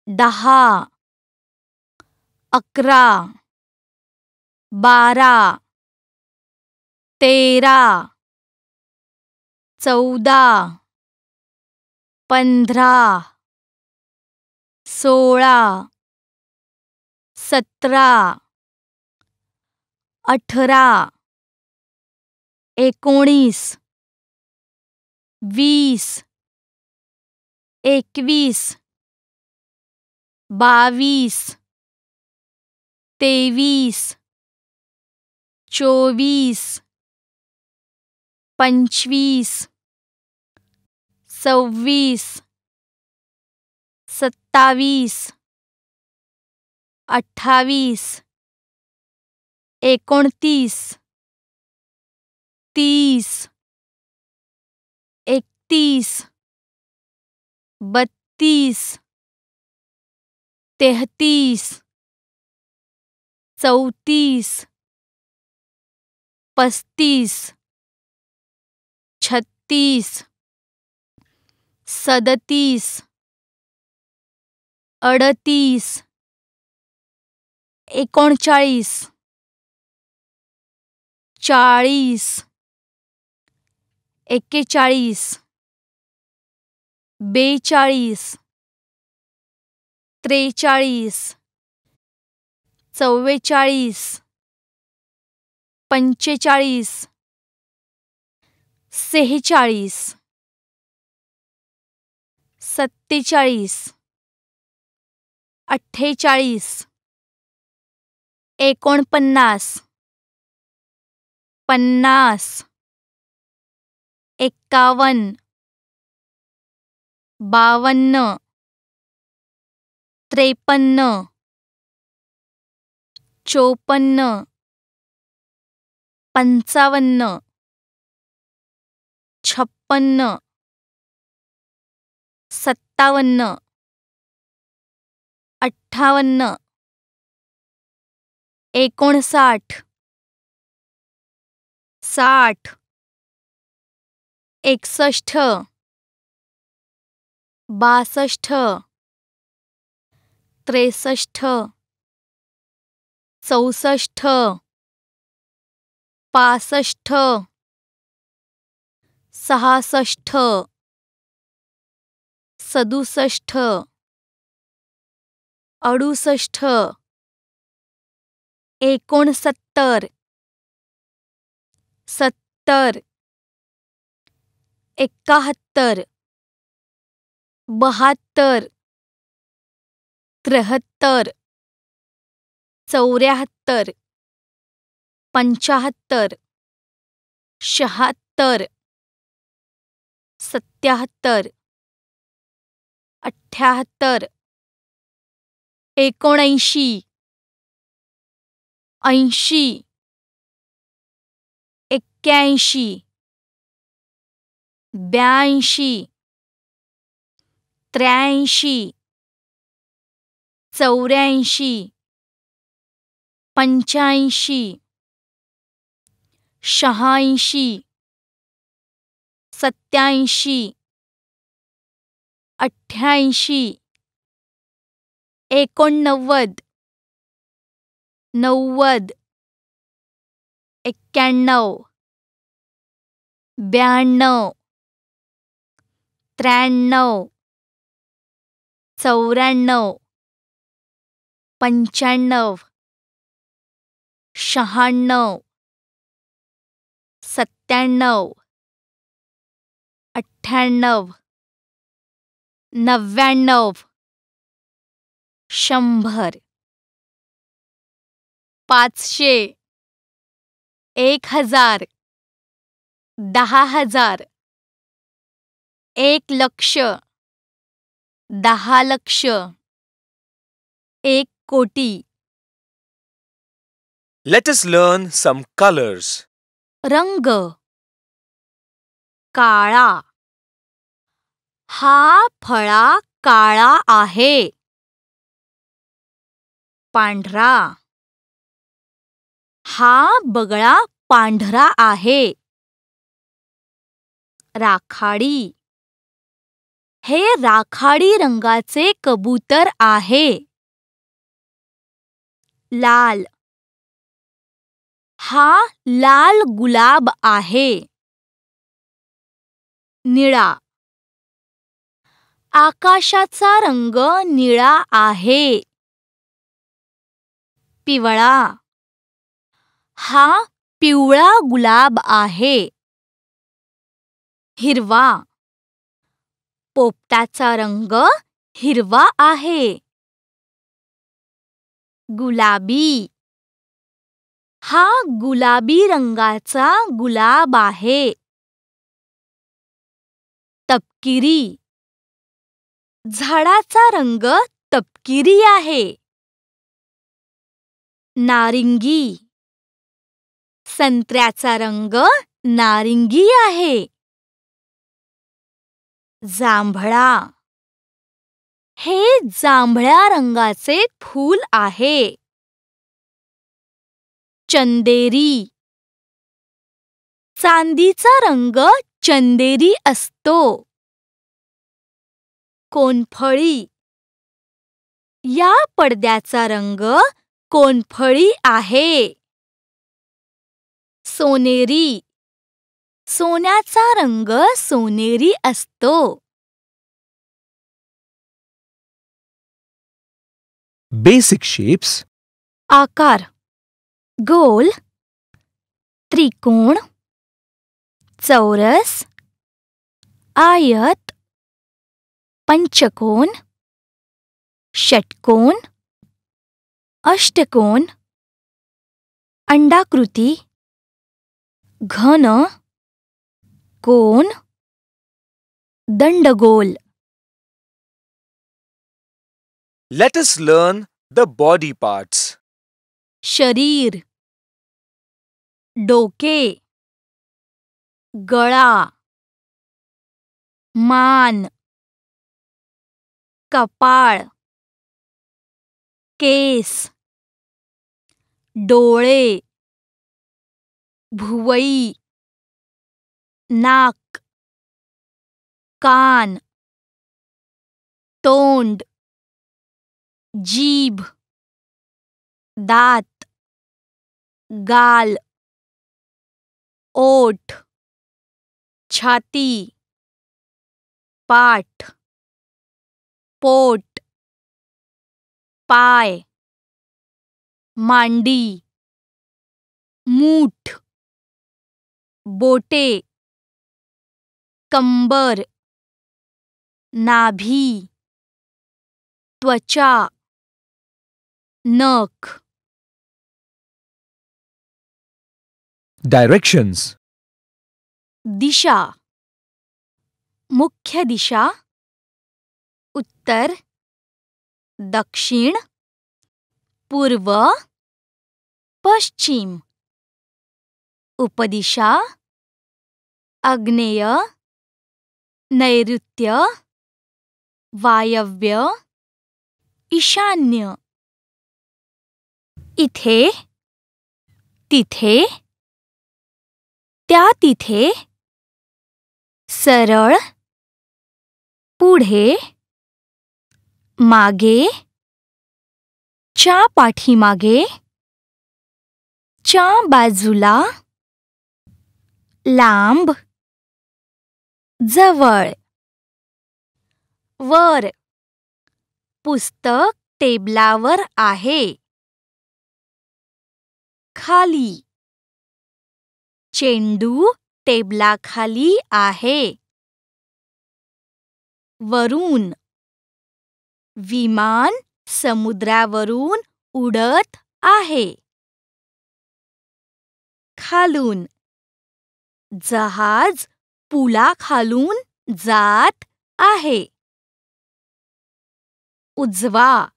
10 11 12 13 14 15 16 17 18 19 20 21 22 23 24 25 26 27 28 29 30 31 32 33 34 35 36 37 38 39 40 41 42 43 44 45 46 47 48 49 50 51 52 53 54 55 56 57 58 59 60 61 62 63 64 65 66 67 68 69 70 71 72 73 74 75 76 77 78 79 80 81 82 83 84 85 86 87 88 89 90 91 92 93 94 95 96 97 98 99 100 500 1000 10,000 1,00,000 10,00,000 1,00,00,000 Let us learn some colors. रंग काळा हा फळा काळा आहे पांढरा हा बगळा पांढरा आहे राखाडी हे राखाडी रंगाचे कबूतर आहे लाल हा लाल गुलाब आहे निळा आकाशाचा रंग निळा आहे पिवळा हा पिवळा गुलाब आहे हिरवा पोपटाचा रंग हिरवा आहे गुलाबी हा गुलाबी रंगाचा गुलाब आहे तपकिरी झाडाचा रंग तपकिरी आहे नारिंगी संत्र्याचा रंग नारिंगी आहे जांभळा हे जांभळ्या रंगाचे फूल आहे चंदेरी चांदीचा रंग चंदेरी असतो कोनफळी या पडद्याचा रंग कोनफळी आहे सोनेरी सोन्याचा रंग सोनेरी असतो Basic shapes. आकार गोल त्रिकोण चौरस आयत पंचकोन षटकोन अष्टकोन अंडाकृती घन कोन दंडगोल Let us learn the body parts. शरीर डोके गळा मान कपाळ केस डोळे भुवई नाक कान तोंड जीभ दात गाल ओठ छाती पाठ पोट पाय मांडी मूठ बोटे कंबर नाभी त्वचा नख Directions. दिशा मुख्य दिशा उत्तर दक्षिण पूर्व पश्चिम उपदिशा आग्नेय नैऋत्य, वायव्य, ईशान्य. इथे, तिथे, त्या तिथे, सरळ, पुढे, मागे, च्या पाठीमागे, च्या बाजूला, लांब, जवळ. वर, पुस्तक टेबलावर आहे. खाली, चेंडू टेबलाखाली आहे. वरून, विमान समुद्रावरून उडत आहे. खालून, जहाज पुलाखालून जात आहे. उजवा,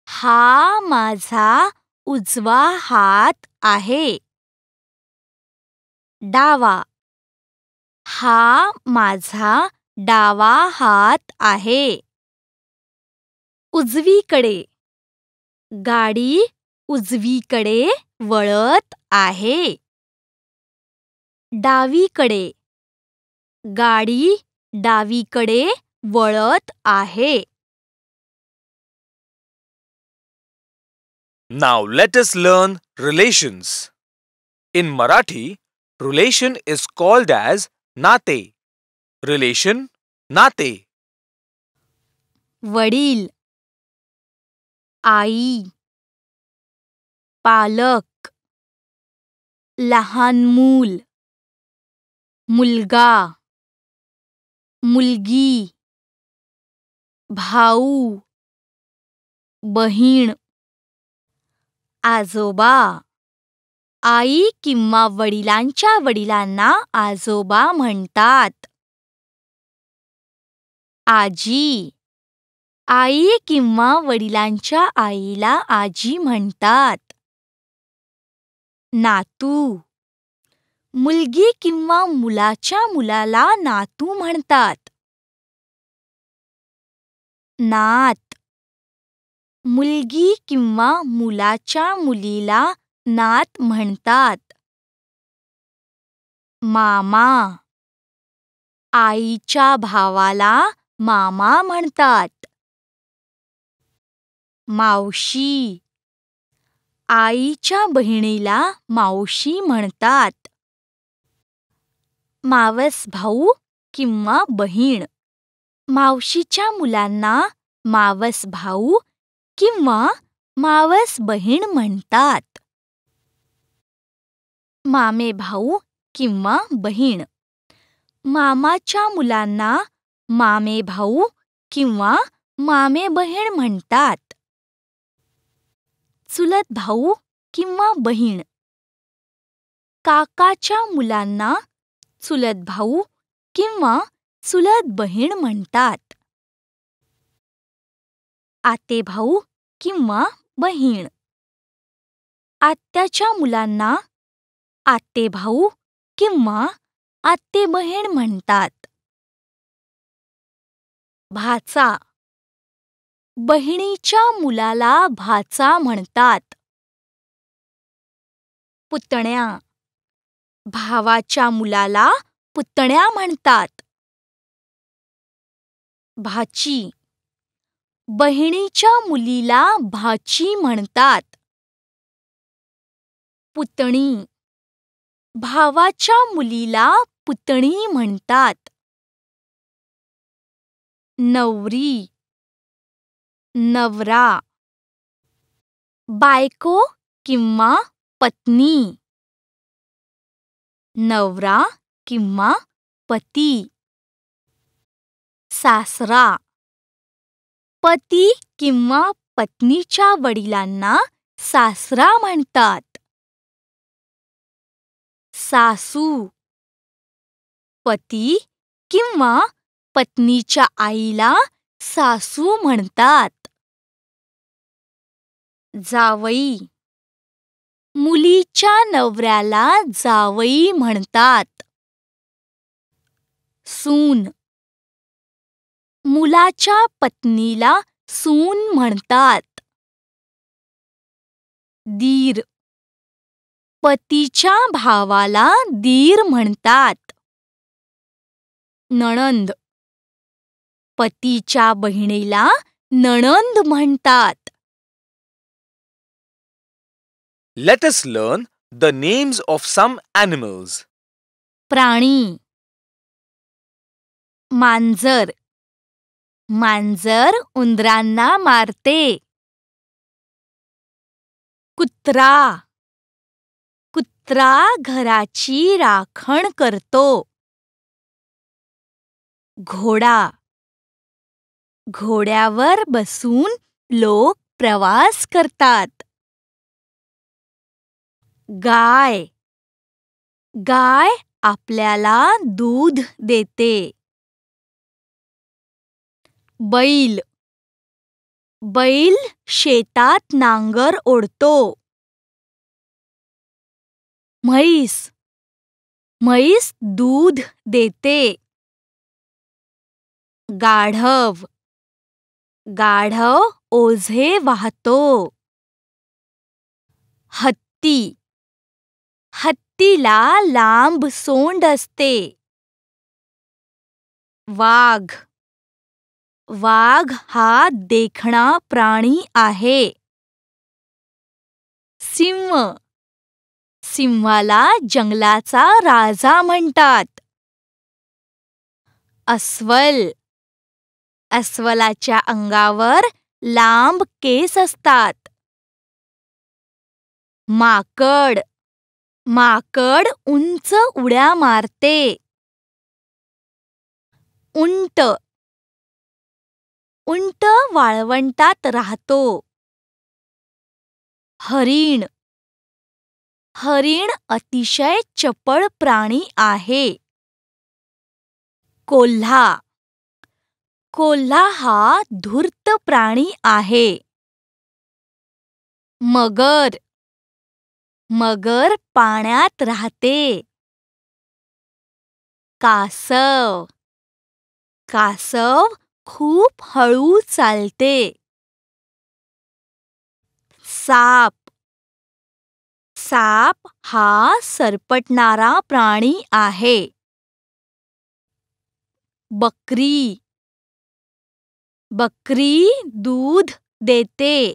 हा माझा उजवा हात आहे. डावा, हा माझा डावा हात आहे. उजवीकडे, गाडी उजवीकडे वळत आहे. डावीकडे, गाडी डावीकडे वळत आहे. Now let us learn relations. In Marathi, relation is called as nate. Relation, nate. वडील, आई, पालक, लहान मूल, मुलगा, मुलगी, भाऊ, बहीण. आजोबा, आई किंवा वडिलांच्या वडिलांना आजोबा म्हणतात. आजी, आई किंवा वडिलांच्या आईला आजी म्हणतात. नातू, मुलगी किंवा मुलाच्या मुलाला नातू म्हणतात. नात, मुलगी किंवा मुलाच्या मुलीला नात म्हणतात. मामा, आईच्या भावाला मामा म्हणतात. मावशी, आईच्या बहिणीला मावशी म्हणतात. मावस भाऊ किंवा बहीण, मावशीच्या मुलांना मावस भाऊ किंवा मावस बहीण म्हणतात. मामे भाऊ किंवा बहीण, मामाच्या मुलांना मामे भाऊ किंवा मामे बहीण म्हणतात. चुलत भाऊ किंवा बहीण, काकाच्या मुलांना चुलत भाऊ किंवा चुलत बहीण म्हणतात. आतेभाऊ किंवा बहीण, आत्याच्या मुलांना आतेभाऊ किंवा आतेबहीण म्हणतात. भाचा, बहिणीच्या मुलाला भाचा म्हणतात. पुतण्या, भावाच्या मुलाला पुतण्या म्हणतात. भाची, बहिणीच्या मुलीला भाची म्हणतात. पुतणी, भावाच्या मुलीला पुतणी म्हणतात. नवरी, नवरा, बायको किंवा पत्नी. नवरा किंवा पती. सासरा, पती किंवा पत्नीच्या वडिलांना सासरा म्हणतात. सासू, पती किंवा पत्नीच्या आईला सासू म्हणतात. जावई, मुलीच्या नवऱ्याला, 'जावई' म्हणतात. सून, मुलाच्या पत्नीला सून म्हणतात. दीर. पतीच्या भावाला दीर म्हणतात. नणंद. पतीच्या बहिणीला नणंद म्हणतात. Let us learn the names of some animals. प्राणी. मांजर. मांजर उंदरांना मारते. कुत्रा. कुत्रा घराची राखण करतो. घोडा. घोड्यावर बसून लोक प्रवास करतात. गाय. गाय आपल्याला दूध देते. बैल. बैल शेतात नांगर ओढतो. म्हैस. म्हैस दूध देते. गाढव. गाढव ओझे वाहतो. हत्ती. हत्तीला लांब सोंड असते. वाघ. वाघ हा देखणा प्राणी आहे. सिंह. सिंहाला जंगलाचा राजा म्हणतात. अस्वल. अस्वलाच्या अंगावर लांब केस असतात. माकड. माकड उंच उड्या मारते. उंट. उंट वाळवंटात राहतो. हरीण. हरीण अतिशय चपळ प्राणी आहे. कोल्हा. कोल्हा हा धूर्त प्राणी आहे. मगर. मगर पाण्यात राहते. कासव. कासव खूप हळू चालते. साप. साप हा सरपटणारा प्राणी आहे. बकरी. बकरी दूध देते.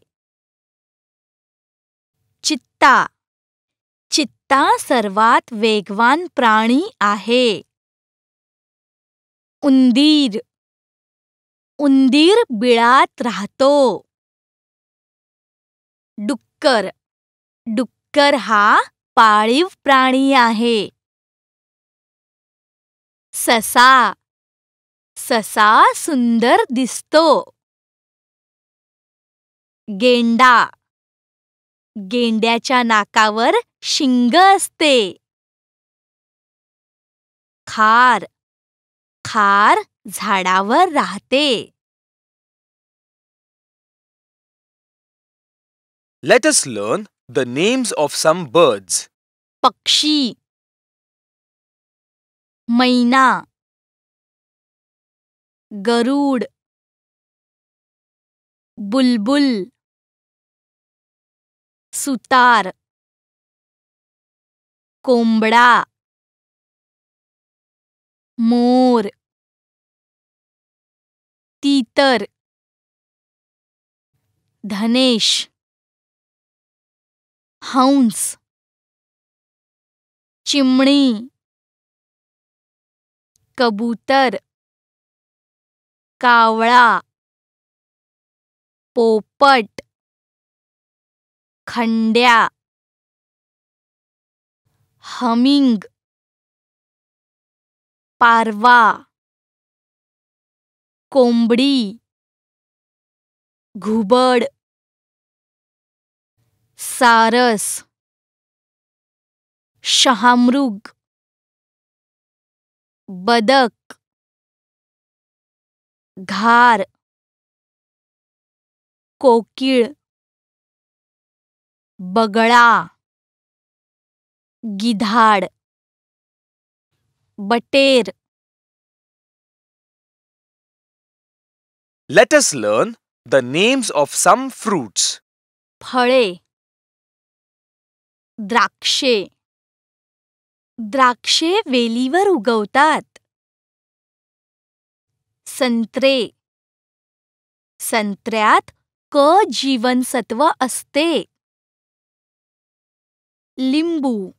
चित्ता. चित्ता सर्वात वेगवान प्राणी आहे. उंदीर. उंदीर बिळात राहतो. डुक्कर. डुक्कर हा पाळीव प्राणी आहे. ससा. ससा सुंदर दिसतो. गेंडा. गेंड्याच्या नाकावर शिंग असते. खार. खार झाडावर राहते. Let us learn the names of some birds. पक्षी. मैना. गरुड. बुलबुल. सुतार. कोंबडा. मोर. तीतर. धनेश. हंस. चिमणी. कबूतर. कावळा. पोपट. खंड्या. हमिंग. पारवा. कोंबडी. घुबड. सारस. शहामृग. बदक. घार. कोकिळ. बगळा. गिधाड. बटेर. Let us learn the names of some fruits. फळे. द्राक्षे. द्राक्षे वेलीवर उगवतात. संत्रे. संत्र्यात क जीवनसत्व असते. लिंबू.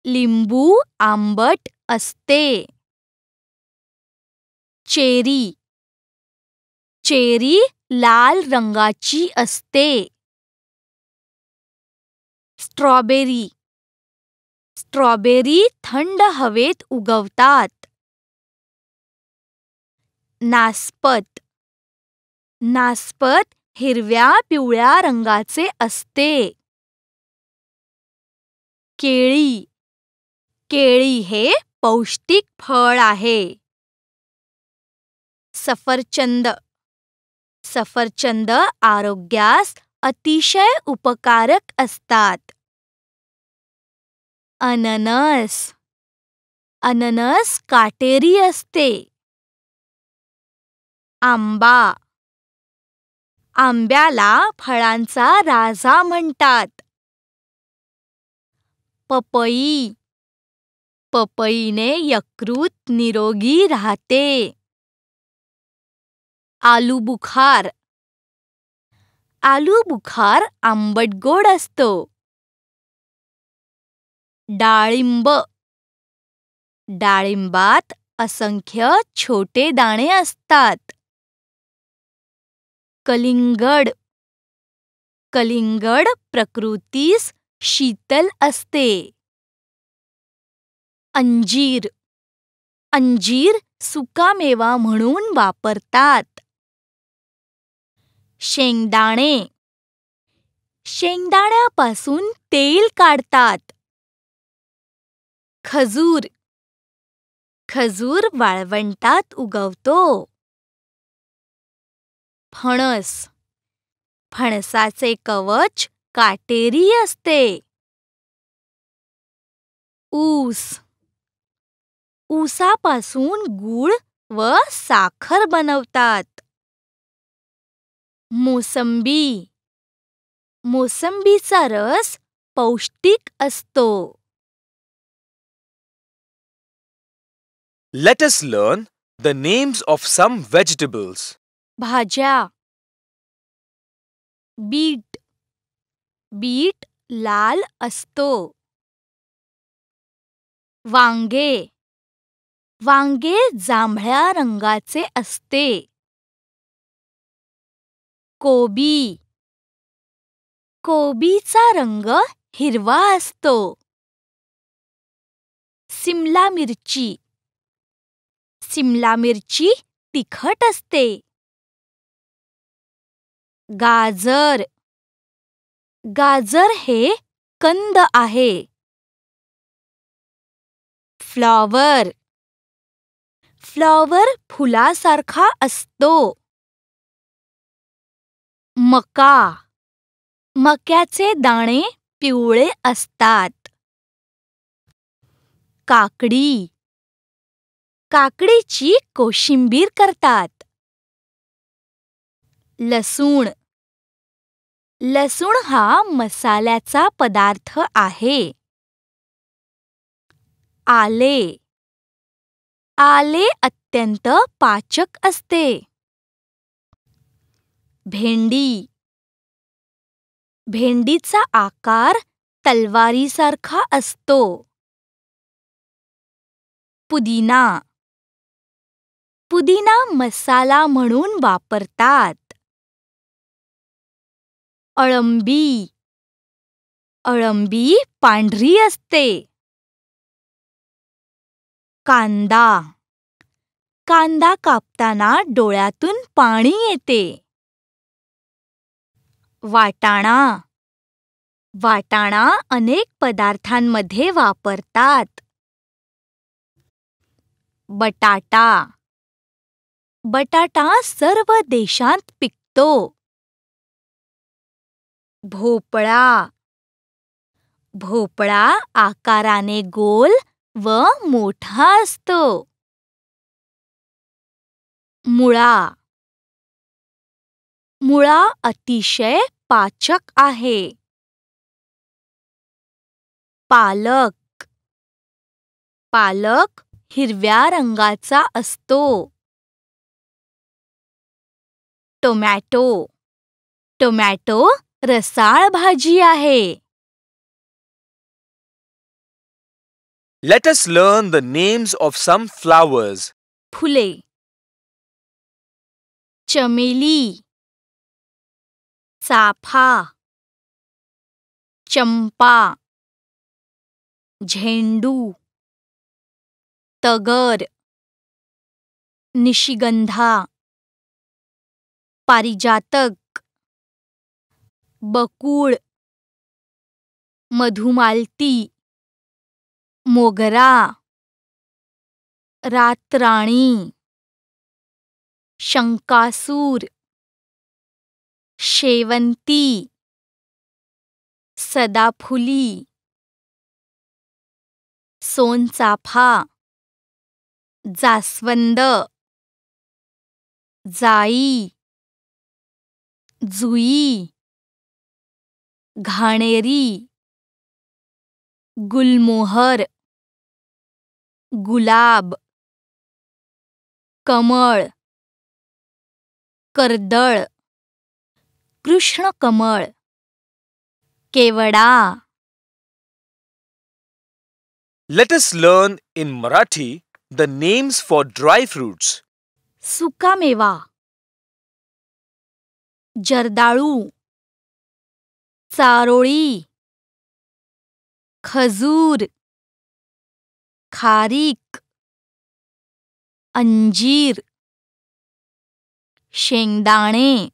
लिंबू आंबट असते. चेरी. चेरी लाल रंगाची असते. स्ट्रॉबेरी. स्ट्रॉबेरी थंड हवेत उगवतात. नासपत. नासपत हिरव्या पिवळ्या रंगाचे असते. केळी. केळी हे पौष्टिक फळ आहे. सफरचंद. सफरचंद आरोग्यास अतिशय उपकारक असतात. अननस. अननस काटेरी असते. आंबा. आंब्याला फळांचा राजा म्हणतात. पपई. पपईने यकृत निरोगी राहते. आलूबुखार. आलूबुखार आंबट गोड असतो. डाळिंब. डाळिंबात असंख्य छोटे दाणे असतात. कलिंगड. कलिंगड प्रकृतीस शीतल असते. अंजीर. अंजीर सुकामेवा म्हणून वापरतात. शेंगदाणे. शेंगदाण्यापासून तेल काढतात. खजूर. खजूर वाळवंटात उगवतो. फणस. फणसाचे कवच काटेरी असते. ऊस. ऊसापासून गूळ व साखर बनवतात. मोसंबी. मोसंबीचा रस पौष्टिक असतो. Let us learn the names of some vegetables. भाज्या. बीट. बीट लाल असतो. वांगे. वांगे जांभळ्या रंगाचे असते. कोबी. कोबीचा रंग हिरवा असतो. सिमला मिरची. सिमला मिरची तिखट असते. गाजर. गाजर हे कंद आहे. फ्लॉवर. फ्लॉवर फुलासारखा असतो. मका. मक्याचे दाणे पिवळे असतात. काकडी. काकडीची कोशिंबीर करतात. लसूण. लसूण हा मसाल्याचा पदार्थ आहे. आले. आले अत्यंत पाचक असते. भेंडी. भेंडीचा आकार तलवारीसारखा असतो. पुदिना. पुदिना मसाला म्हणून वापरतात. अळंबी. अळंबी पांढरी असते. कांदा. कांदा कापताना डोळ्यातून पाणी येते. वाटाणा. वाटाणा अनेक पदार्थांमध्ये वापरतात. बटाटा. बटाटा सर्व देशांत पिकतो. भोपळा. भोपळा आकाराने गोल व मोठा असतो. मुळा. मुळा अतिशय पाचक आहे. पालक. पालक हिरव्या रंगाचा असतो. टोमॅटो. टोमॅटो रसाळ भाजी आहे. Let us learn the names of some flowers. फुले. चमेली. चाफा. चंपा. झेंडू. तगर. निशिगंधा. पारिजातक. बकुळ. मधुमालती. मोगरा. रातराणी. शंकासूर. शेवंती. सदाफुली. सोनचाफा. जास्वंद. जाई. जुई. घाणेरी. गुलमोहर. गुलाब. कमळ. कर्दळ. कृष्णकमळ. केवडा. Let us learn in Marathi the names for dry fruits. सुकामेवा. जर्दाळू. चारोळी. खजूर. खारीक. अंजीर. शेंगदाणे.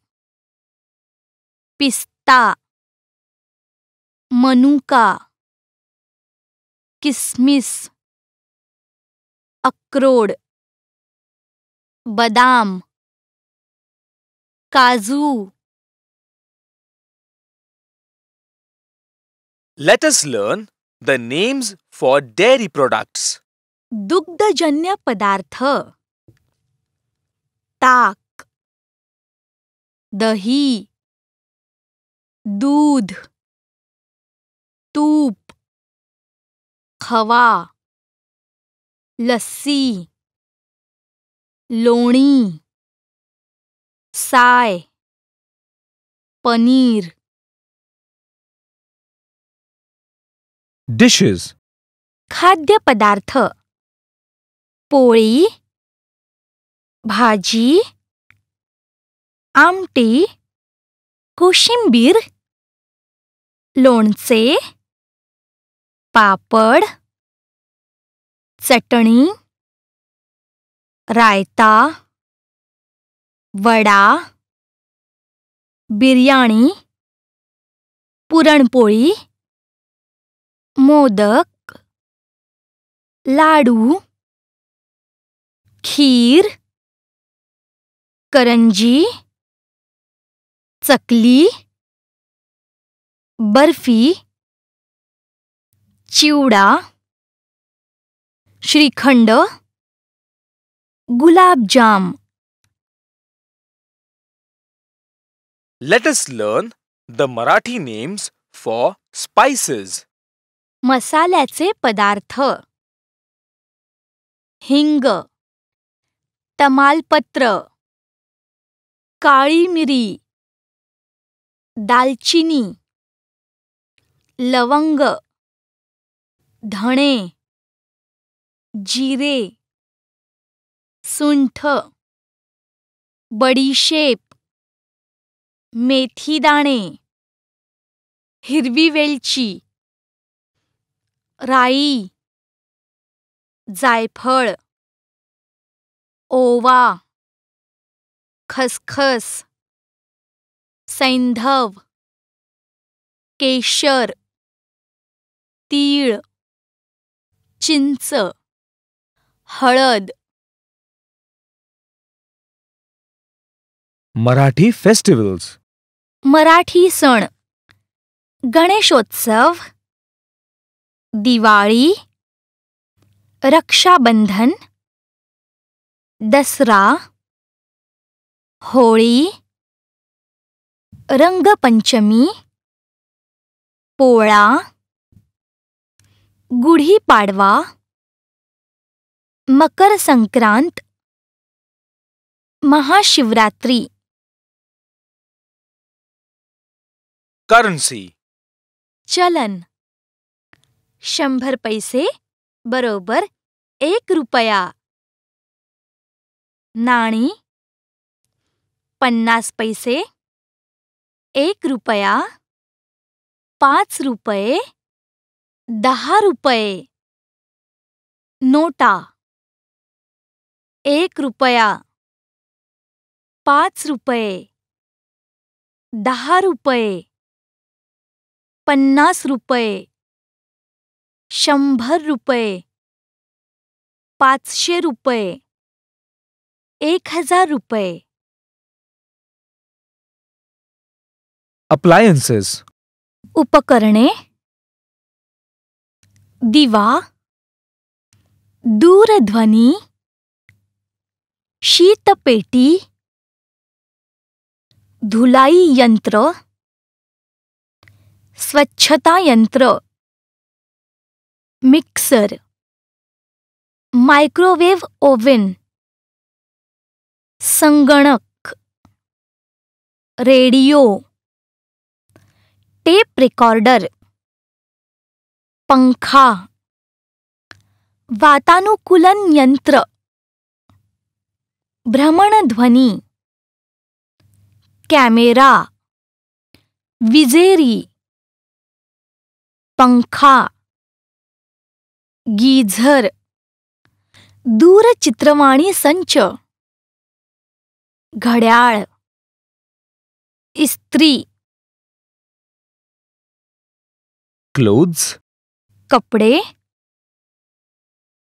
पिस्ता. मनुका. किसमिस. अक्रोड. बदाम. काजू. Let us learn the names for dairy products. दुग्धजन्य पदार्थ. ताक. दही. दूध. तूप. खवा. लस्सी. लोणी. साय. पनीर. Dishes. खाद्यपदार्थ. पोळी. भाजी. आमटी. कोशिंबीर. लोणचे. पापड. चटणी. रायता. वडा. बिर्याणी. पुरणपोळी. मोदक. लाडू. खीर. करंजी. चकली. बर्फी. चिवडा. श्रीखंड. गुलाबजाम. Let us learn the Marathi names for spices. मसाल्याचे पदार्थ. हिंग. तमालपत्र. काळी मिरी. दालचिनी. लवंग. धणे. जिरे. सुंठ. बडीशेप. मेथीदाणे. हिरवी वेलची. राई. जायफळ. ओवा. खसखस. सैंधव. केशर. तीळ. चिंच. हळद. Marathi festivals. मराठी सण. गणेशोत्सव. दिवाळी. रक्षाबंधन. दसरा. होळी. रंगपंचमी, पोळा, गुढीपाडवा, मकर संक्रांत, महाशिवरात्री. Currency. चलन. 100 पैसे बरोबर 1 रुपया. नाणी. 50 पैसे 1 रुपया, 5 रुपये, 10 रुपये. नोटा. 1 रुपया, 5 रुपये, 10 रुपये, 50 रुपये, 100 रुपये, 500 रुपये, 1000 रुपये. Appliances. उपकरणे. दिवा, दूरध्वनी, शीतपेटी, धुलाई यंत्र, स्वच्छता यंत्र, मिक्सर, मायक्रोवेव्ह ओव्हन, संगणक, रेडिओ, टेप रेकॉर्डर, पंखा, वातानुकूलन यंत्र, भ्रमणध्वनी, कॅमेरा, विजेरी, पंखा, गीझर, दूरचित्रवाणी संच, घड्याळ, इस्त्री. Clothes. कपडे,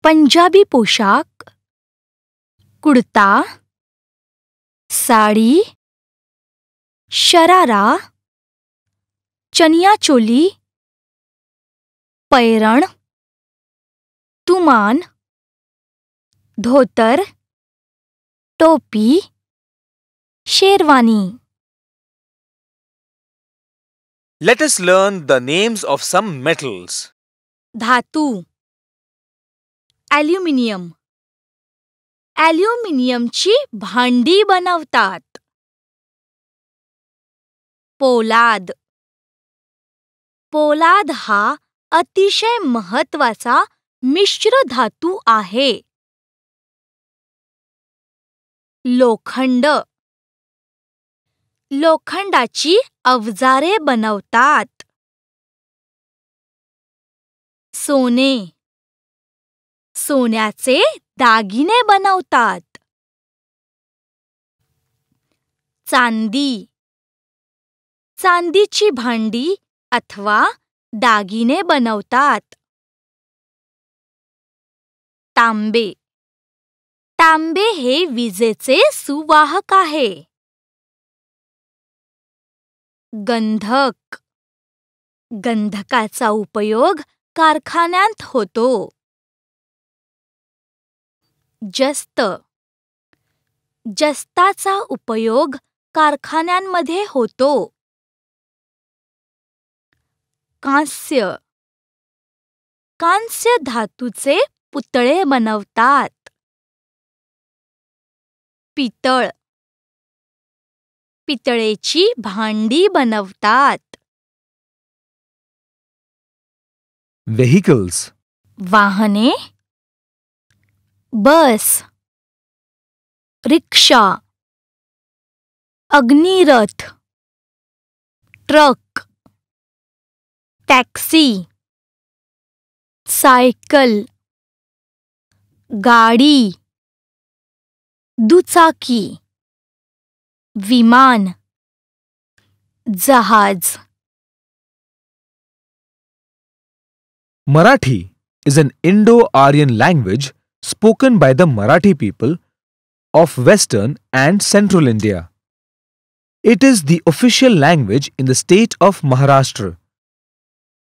पंजाबी पोशाख, कुर्ता, साडी, शरारा, चनियाचोली, पैरण, तुमान, धोतर, टोपी, sherwani. Let us learn the names of some metals. धातू. ॲल्युमिनियम. ॲल्युमिनियमची भांडी बनवतात. पोलाद. पोलाद हा अतिशय महत्त्वाचा मिश्र धातू आहे. लोखंड. लोखंडाची अवजारे बनवतात. सोने. सोन्याचे दागिने बनवतात. चांदी. चांदीची भांडी अथवा दागिने बनवतात. तांबे. तांबे हे विजेचे सुवाहक आहे. गंधक. गंधकाचा उपयोग कारखान्यात होतो. जस्त. जस्ताचा उपयोग कारखान्यांमध्ये होतो. कांस्य. कांस्य धातूचे पुतळे बनवतात. पितळ. पितळेची भांडी बनवतात. Vehicles. वाहने. बस, रिक्षा, अग्निरथ, ट्रक, टॅक्सी, सायकल, गाडी, दुचाकी, विमान, जहाज. Marathi is an Indo-Aryan language spoken by the Marathi people of Western and Central India. It is the official language in the state of Maharashtra.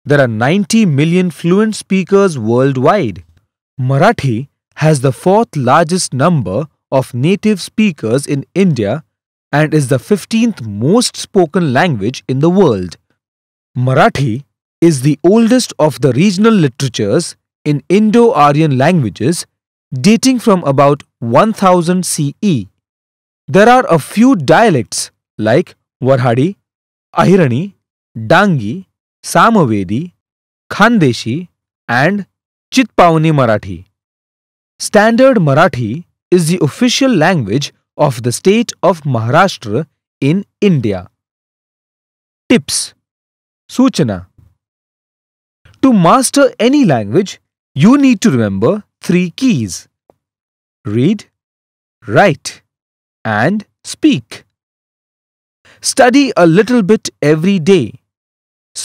There are 90 million fluent speakers worldwide. Marathi has the fourth largest number of native speakers in India and is the 15th most spoken language in the world. Marathi is the oldest of the regional literatures in Indo-Aryan languages dating from about 1000 CE. There are a few dialects like Warhadi, Ahirani, Dangi, Samavedi, Khandeshi and Chitpavani Marathi. Standard Marathi is the official language of the state of Maharashtra in India. Tips. Suchana. To master any language, you need to remember 3 keys: read, write, and speak. Study a little bit every day.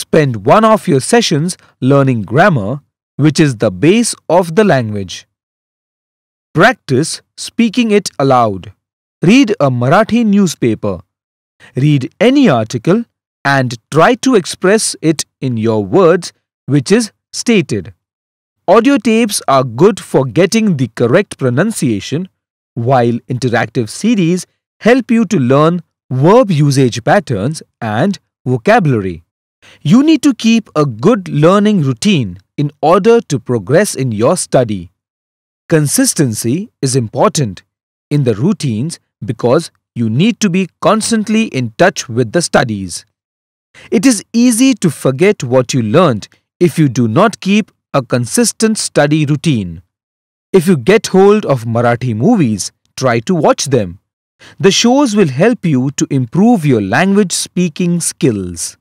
Spend one of your sessions learning grammar, which is the base of the language. Practice speaking it aloud. Read a Marathi newspaper. Read any article and try to express it in your words, which is stated. Audio tapes are good for getting the correct pronunciation, while interactive CDs help you to learn verb usage patterns and vocabulary. You need to keep a good learning routine in order to progress in your study. Consistency is important in the routines because you need to be constantly in touch with the studies. It is easy to forget what you learned if you do not keep a consistent study routine. If you get hold of Marathi movies, try to watch them. The shows will help you to improve your language speaking skills.